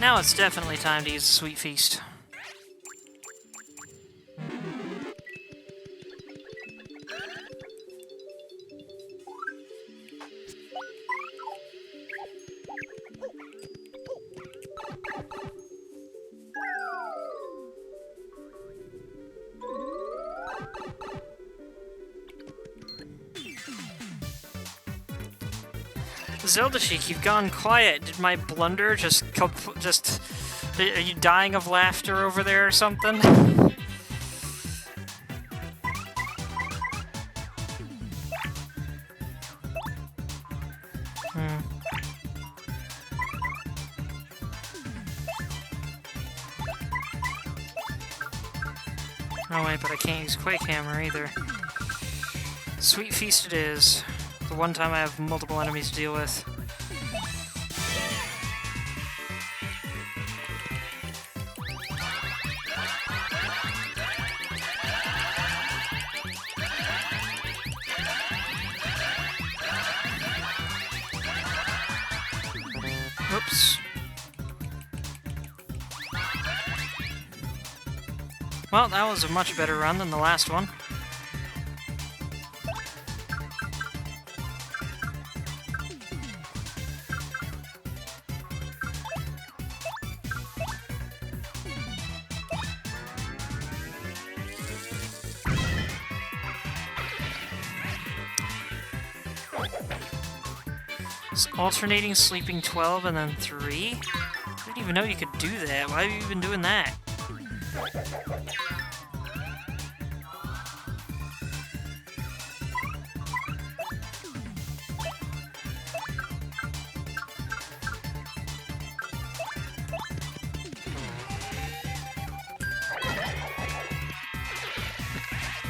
[SPEAKER 1] Now it's definitely time to use the Sweet Feast. Zelda Chic, you've gone quiet. Did my blunder just Are you dying of laughter over there or something? Oh wait, but I can't use Quake Hammer either. Sweet Feast it is. The one time I have multiple enemies to deal with. Whoops. Well, that was a much better run than the last one. It's alternating sleeping 12 and then 3? I didn't even know you could do that. Why have you been doing that?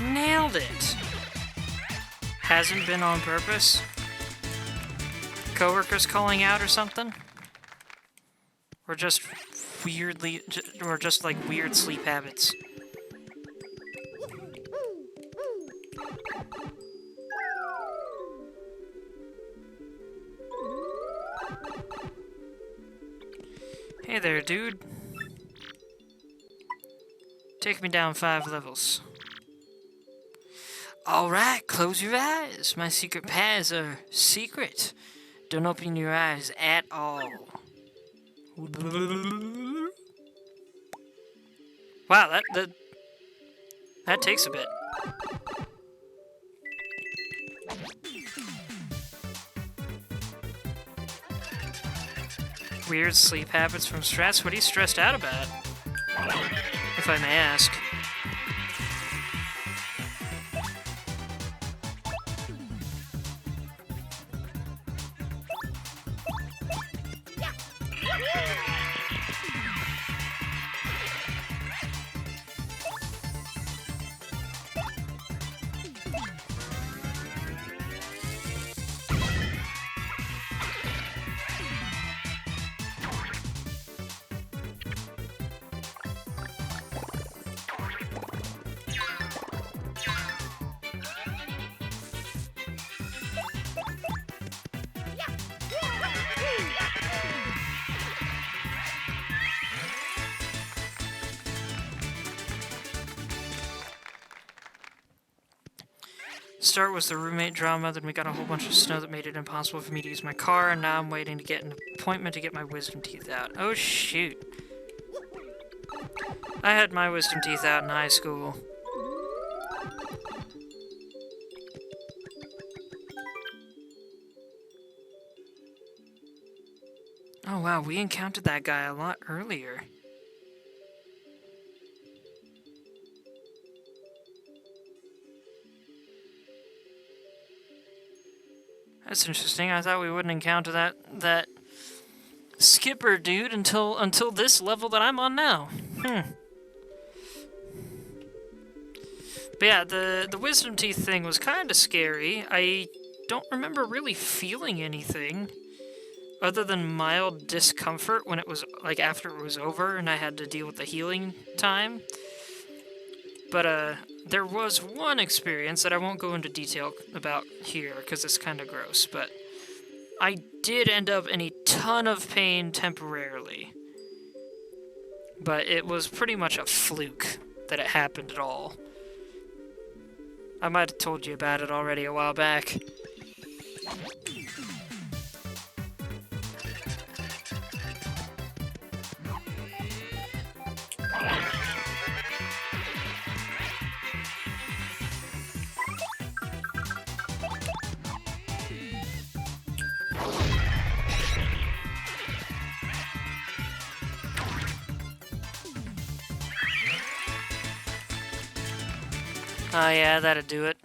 [SPEAKER 1] Nailed it! Hasn't been on purpose? Coworkers calling out or something? Or just weirdly, or just like weird sleep habits? Hey there, dude. Take me down 5 levels. Alright, close your eyes. My secret paths are secret. Don't open your eyes at all. Wow, that takes a bit. Weird sleep habits from stress? What are you stressed out about? If I may ask. Start was the roommate drama, then we got a whole bunch of snow that made it impossible for me to use my car, and now I'm waiting to get an appointment to get my wisdom teeth out. Oh shoot. I had my wisdom teeth out in high school. Oh wow, we encountered that guy a lot earlier. That's interesting. I thought we wouldn't encounter that skipper dude until this level that I'm on now. But yeah, the wisdom teeth thing was kind of scary. I don't remember really feeling anything other than mild discomfort when it was like after it was over and I had to deal with the healing time. But there was one experience that I won't go into detail about here because it's kind of gross, but I did end up in a ton of pain temporarily. But it was pretty much a fluke that it happened at all. I might have told you about it already a while back. Oh yeah, that'd do it.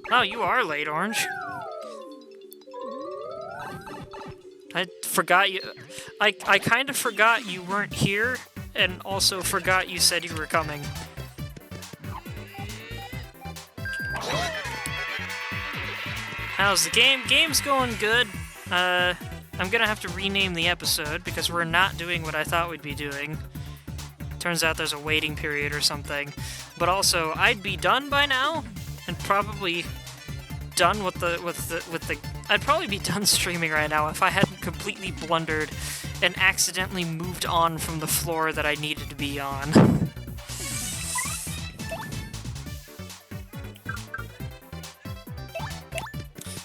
[SPEAKER 1] Oh, you are late, Orange. I forgot you... I kind of forgot you weren't here, and also forgot you said you were coming. How's the game? Game's going good. I'm gonna have to rename the episode, because we're not doing what I thought we'd be doing. Turns out there's a waiting period or something. But also, I'd be done by now, and probably done with the I'd probably be done streaming right now if I hadn't completely blundered and accidentally moved on from the floor that I needed to be on.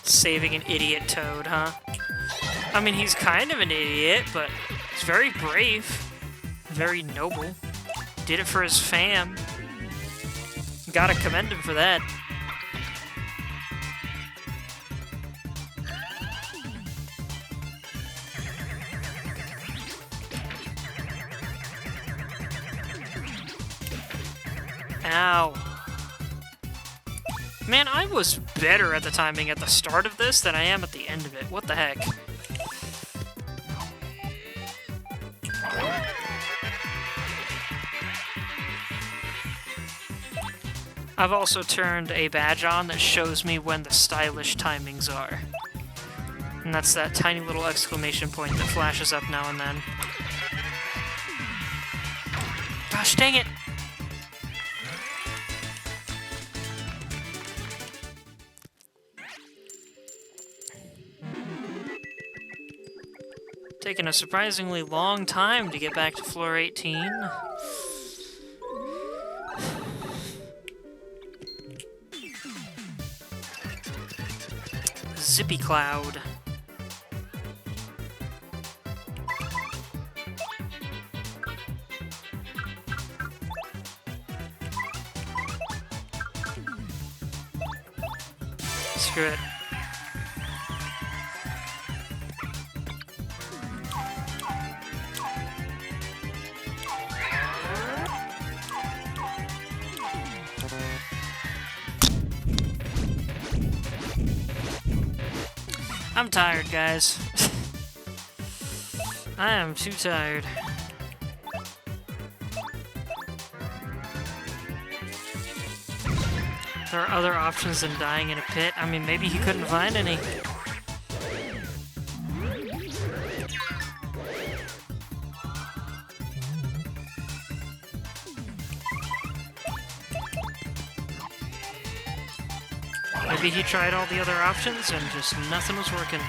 [SPEAKER 1] Saving an idiot Toad, huh? I mean, he's kind of an idiot, but he's very brave. Very noble. Did it for his fam. Gotta commend him for that. Ow. Man, I was better at the timing at the start of this than I am at the end of it. What the heck? I've also turned a badge on that shows me when the stylish timings are. And that's that tiny little exclamation point that flashes up now and then. Gosh dang it! Taking a surprisingly long time to get back to floor 18. Zippy Cloud. Screw it. I'm tired, guys. I am too tired. There are other options than dying in a pit. I mean, maybe he couldn't find any. Maybe he tried all the other options and just nothing was working.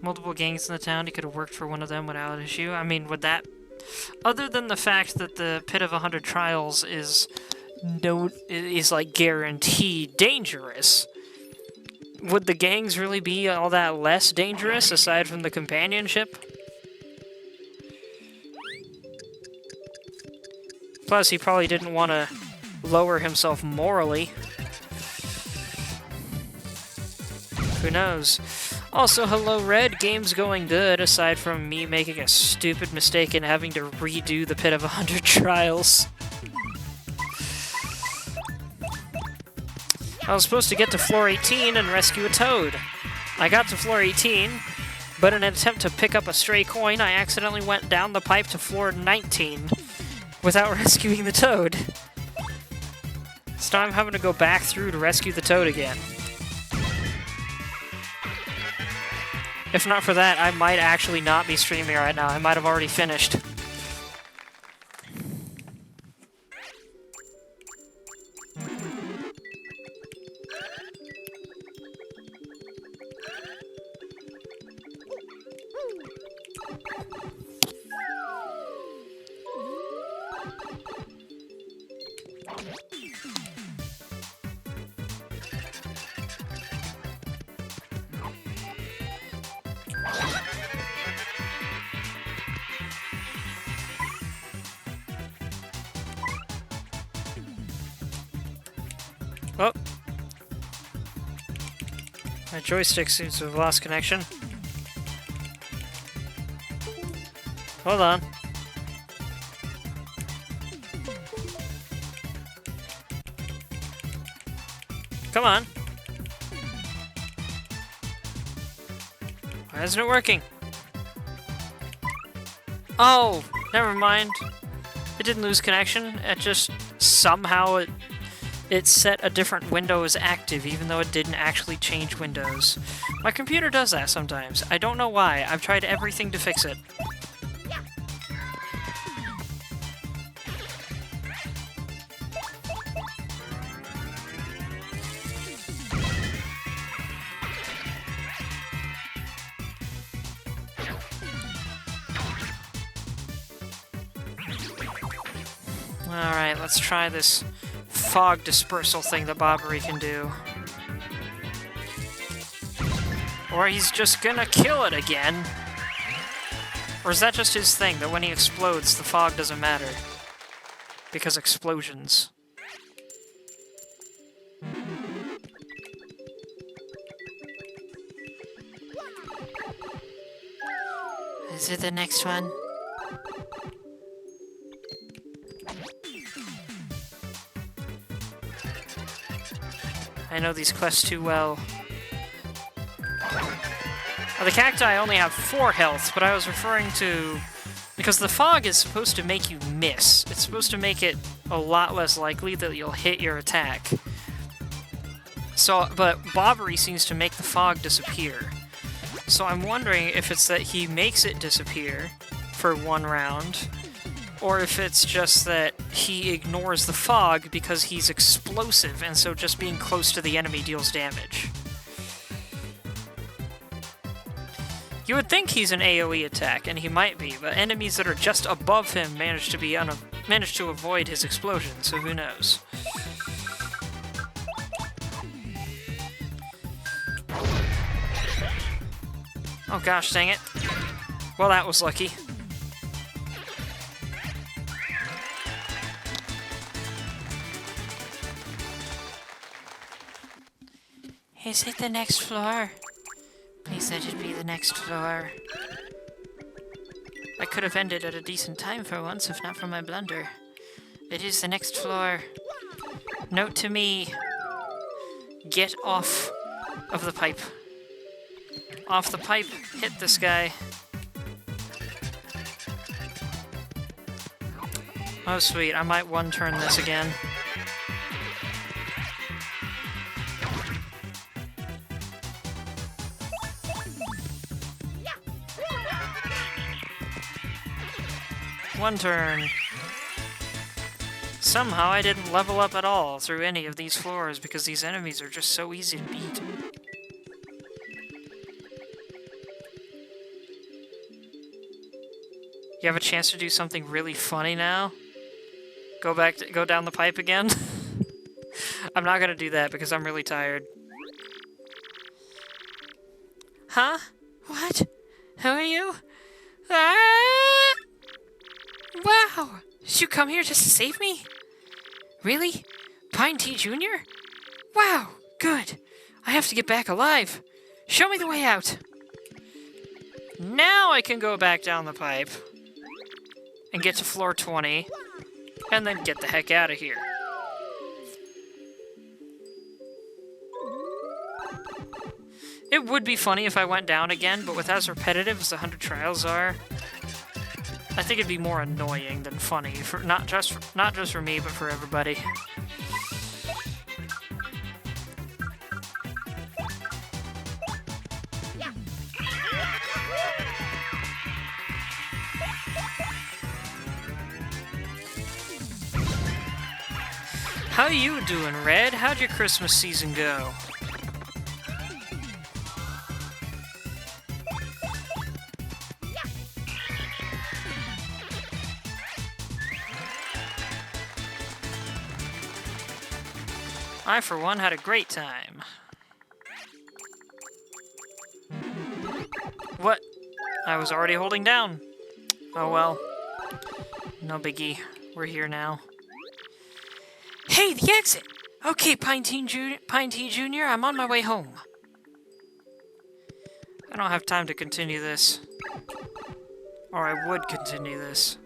[SPEAKER 1] Multiple gangs in the town, he could have worked for one of them without issue. I mean, would that... Other than the fact that the Pit of 100 Trials is like guaranteed dangerous, would the gangs really be all that less dangerous aside from the companionship? Plus, he probably didn't want to lower himself morally. Who knows? Also, hello Red, game's going good, aside from me making a stupid mistake and having to redo the Pit of 100 Trials. I was supposed to get to floor 18 and rescue a Toad. I got to floor 18, but in an attempt to pick up a stray coin, I accidentally went down the pipe to floor 19 without rescuing the Toad. So now I'm having to go back through to rescue the Toad again. If not for that, I might actually not be streaming right now. I might have already finished. My joystick seems to have lost connection. Hold on. Come on. Why isn't it working? Oh, never mind. It didn't lose connection. It just somehow it set a different window as active, even though it didn't actually change windows. My computer does that sometimes. I don't know why. I've tried everything to fix it. Alright, let's try this fog dispersal thing that Bobbery can do. Or he's just gonna kill it again. Or is that just his thing, that when he explodes, the fog doesn't matter? Because explosions. Is it the next one? I know these quests too well. Well, the cacti only have 4 health, but I was referring to... Because the fog is supposed to make you miss. It's supposed to make it a lot less likely that you'll hit your attack. But Bobbery seems to make the fog disappear. So I'm wondering if it's that he makes it disappear for 1 round, or if it's just that he ignores the fog because he's explosive, and so just being close to the enemy deals damage. You would think he's an AoE attack, and he might be, but enemies that are just above him manage to avoid his explosion, so who knows. Oh gosh, dang it. Well, that was lucky. Is it the next floor? Please let it be the next floor. I could have ended at a decent time for once, if not for my blunder. It is the next floor. Note to me. Get off of the pipe. Off the pipe, hit this guy. Oh sweet, I might one-turn this again. One turn. Somehow I didn't level up at all through any of these floors because these enemies are just so easy to beat. You have a chance to do something really funny now? Go down the pipe again? I'm not gonna do that because I'm really tired. Huh? What? Who are you? Ah! Wow! Did you come here just to save me? Really? Pine Tea Jr.? Wow! Good! I have to get back alive! Show me the way out! Now I can go back down the pipe and get to floor 20 and then get the heck out of here. It would be funny if I went down again, but with as repetitive as the 100 trials are, I think it'd be more annoying than funny, for not just for me, but for everybody. How you doing, Red? How'd your Christmas season go? I, for one, had a great time. What? I was already holding down. Oh well. No biggie. We're here now. Hey, the exit! Okay, Pine Tea Jr., I'm on my way home. I don't have time to continue this. Or I would continue this.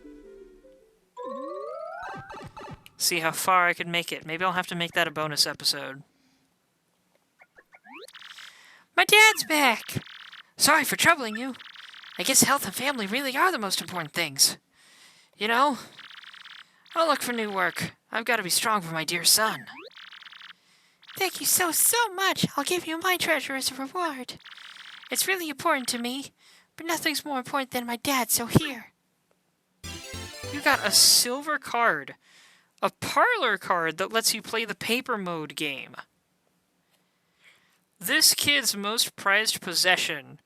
[SPEAKER 1] See how far I could make it. Maybe I'll have to make that a bonus episode. My dad's back! Sorry for troubling you. I guess health and family really are the most important things. You know, I'll look for new work. I've got to be strong for my dear son. Thank you so much. I'll give you my treasure as a reward. It's really important to me, but nothing's more important than my dad, so here. You got a silver card. A parlor card that lets you play the paper mode game. This kid's most prized possession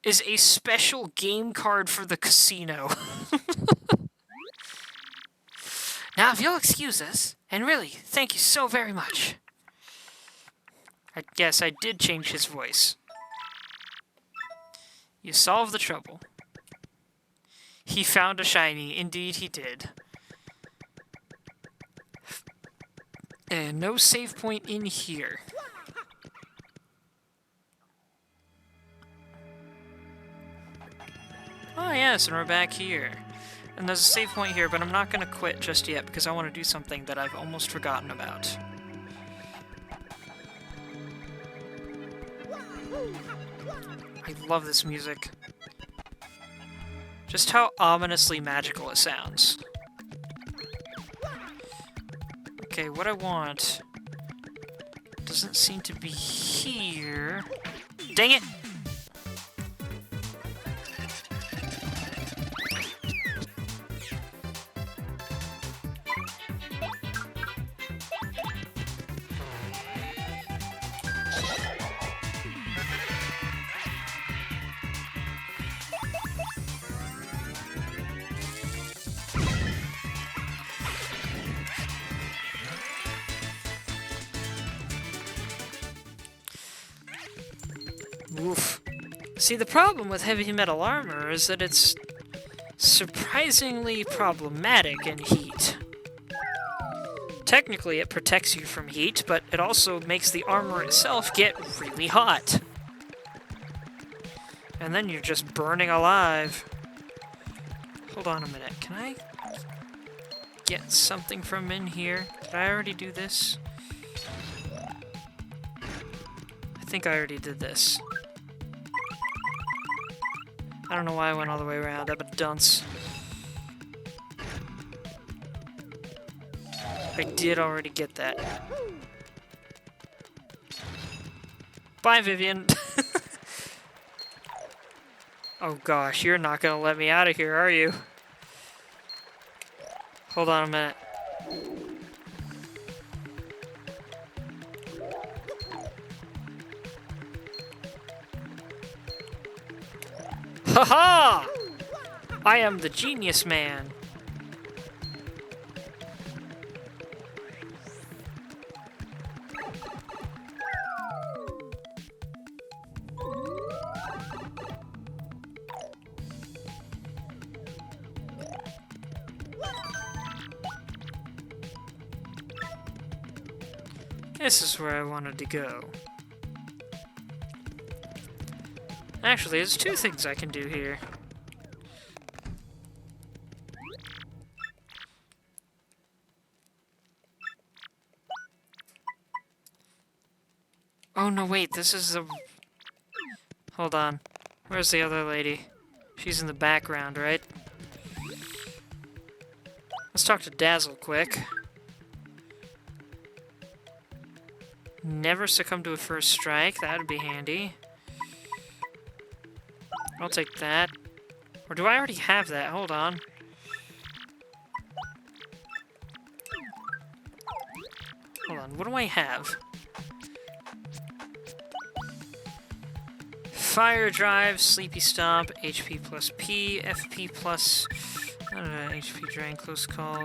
[SPEAKER 1] is a special game card for the casino. Now, if you'll excuse us, and really, thank you so very much. I guess I did change his voice. You solved the trouble. He found a shiny. Indeed, he did. And no save point in here. Oh yes, and we're back here. And there's a save point here, but I'm not going to quit just yet because I want to do something that I've almost forgotten about. I love this music. Just how ominously magical it sounds. Okay, what I want doesn't seem to be here. Dang it! Oof. See, the problem with heavy metal armor is that it's surprisingly problematic in heat. Technically, it protects you from heat, but it also makes the armor itself get really hot. And then you're just burning alive. Hold on a minute, can I get something from in here? Did I already do this? I think I already did this. I don't know why I went all the way around. I'm a dunce. I did already get that. Bye, Vivian. Oh gosh, you're not gonna let me out of here, are you? Hold on a minute. Ha-ha! I am the genius man. This is where I wanted to go. Actually, there's two things I can do here. Oh no, wait, this is the... Hold on. Where's the other lady? She's in the background, right? Let's talk to Dazzle quick. Never succumb to a first strike. That would be handy. I'll take that. Or do I already have that? Hold on. Hold on. What do I have? Fire Drive, Sleepy Stomp, HP plus P, FP plus... I don't know, HP Drain, Close Call,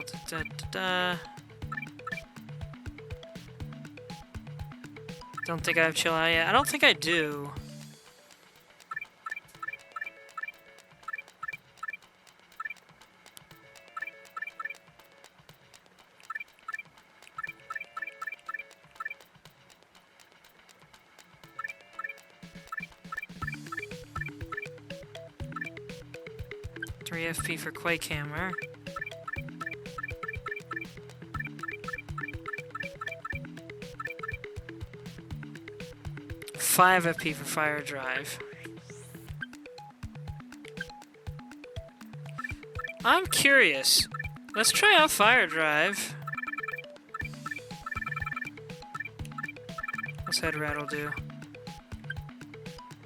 [SPEAKER 1] Don't think I have Chill Out yet. I don't think I do. 3 FP for Quake Hammer. Five FP for Fire Drive. I'm curious. Let's try out Fire Drive. What's Head Rattle do?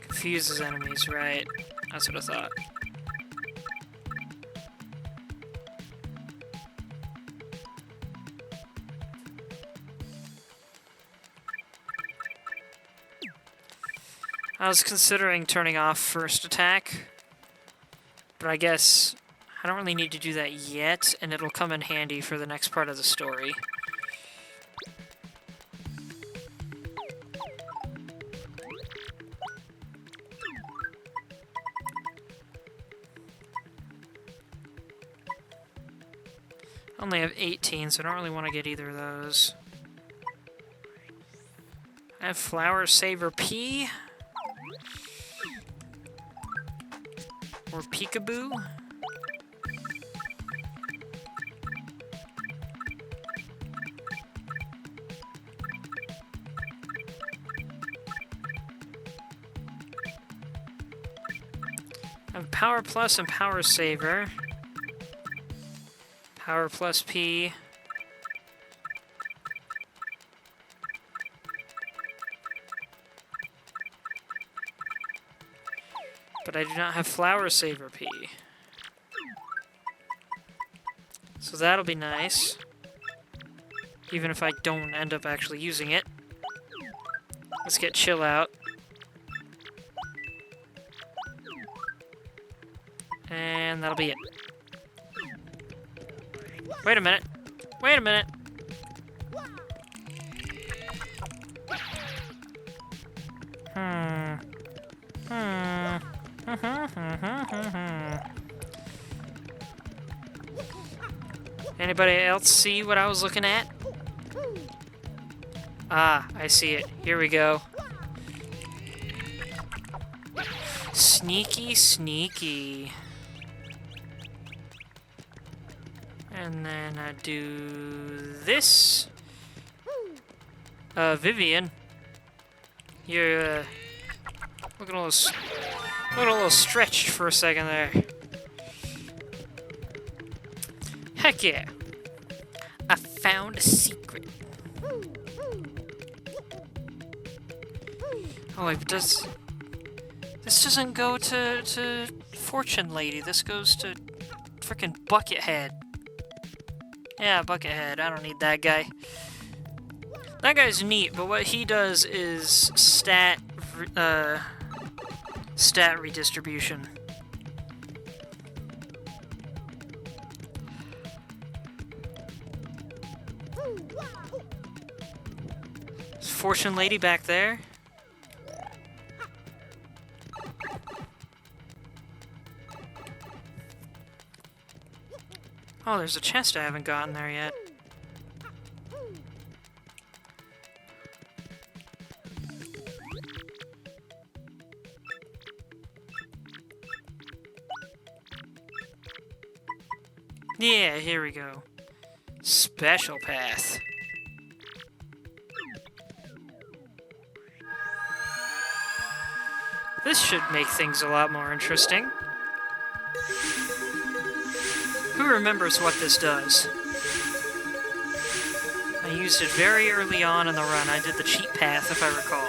[SPEAKER 1] Confuses enemies, right? That's what I thought. I was considering turning off first attack, but I guess I don't really need to do that yet, and it'll come in handy for the next part of the story. I only have 18, so I don't really want to get either of those. I have Flower Saver P. Or Peekaboo. I have Power Plus and Power Saver. Power Plus P. But I do not have Flower Saver P. So that'll be nice. Even if I don't end up actually using it. Let's get Chill Out. And that'll be it. Wait a minute. Wait a minute. Anybody else see what I was looking at? Ah, I see it. Here we go. Sneaky, sneaky. And then I do this. Vivian. You're, looking a little stretched for a second there. Heck yeah. I found a secret. Oh wait, but this doesn't go to Fortune Lady. This goes to frickin' Buckethead. Yeah, Buckethead. I don't need that guy. That guy's neat, but what he does is stat redistribution. Is Fortune Lady back there? Oh, there's a chest I haven't gotten there yet. Yeah, here we go. Special path. This should make things a lot more interesting. Who remembers what this does? I used it very early on in the run. I did the cheat path, if I recall.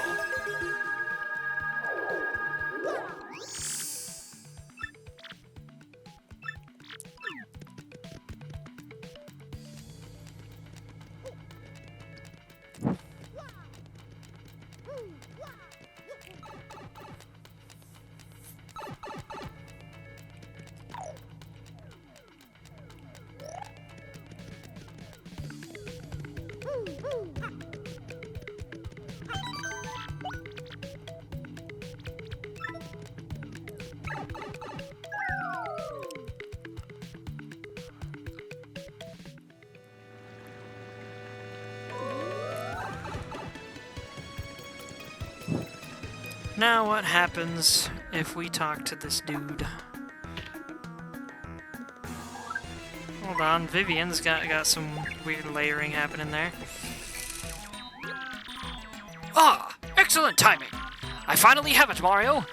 [SPEAKER 1] Now what happens if we talk to this dude? Hold on, Vivian's got some weird layering happening there.
[SPEAKER 2] Ah! Excellent timing! I finally have it, Mario!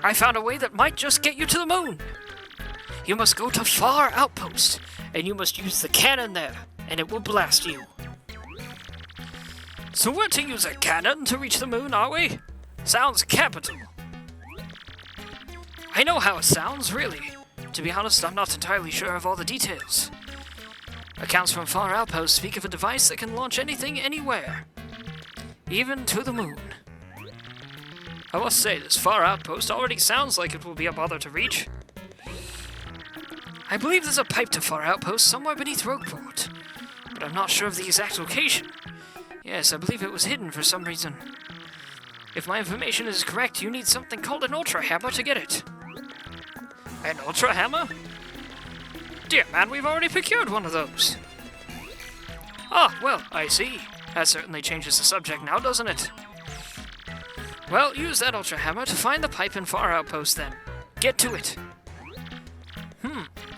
[SPEAKER 2] I found a way that might just get you to the moon! You must go to Far Outpost, and you must use the cannon there, and it will blast you. So we're to use a cannon to reach the moon, are we? Sounds capital. I know how it sounds, really. To be honest, I'm not entirely sure of all the details. Accounts from Far Outpost speak of a device that can launch anything anywhere. Even to the moon. I must say, this Far Outpost already sounds like it will be a bother to reach. I believe there's a pipe to Far Outpost somewhere beneath Rogueport, but I'm not sure of the exact location. Yes, I believe it was hidden for some reason. If my information is correct, you need something called an Ultra Hammer to get it. An Ultra Hammer? Dear man, we've already procured one of those. Ah, well, I see. That certainly changes the subject now, doesn't it? Well, use that Ultra Hammer to find the pipe in Far Outpost, then. Get to it.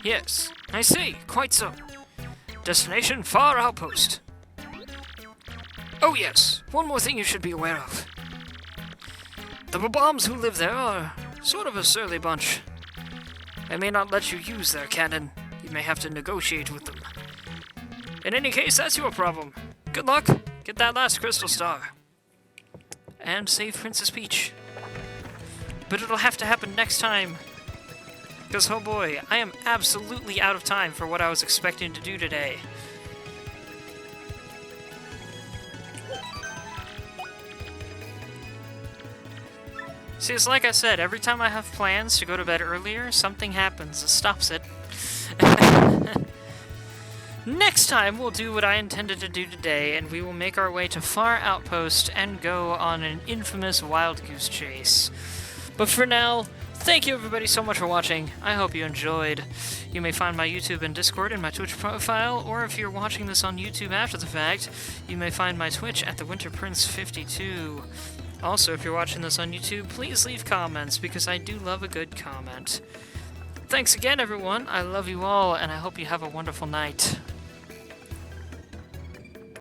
[SPEAKER 2] Yes, I see. Quite so. Destination Far Outpost. Oh yes, one more thing you should be aware of. The Bob-ombs who live there are sort of a surly bunch. They may not let you use their cannon. You may have to negotiate with them. In any case, that's your problem. Good luck. Get that last crystal star. And save Princess Peach. But it'll have to happen next time. Because, oh boy, I am absolutely out of time for what I was expecting to do today. See, it's like I said, every time I have plans to go to bed earlier, something happens that stops it. Next time, we'll do what I intended to do today, and we will make our way to Far Outpost and go on an infamous wild goose chase. But for now, thank you everybody so much for watching. I hope you enjoyed. You may find my YouTube and Discord in my Twitch profile, or if you're watching this on YouTube after the fact, you may find my Twitch at TheWinterPrince52. Also, if you're watching this on YouTube, please leave comments, because I do love a good comment. Thanks again, everyone. I love you all, and I hope you have a wonderful night.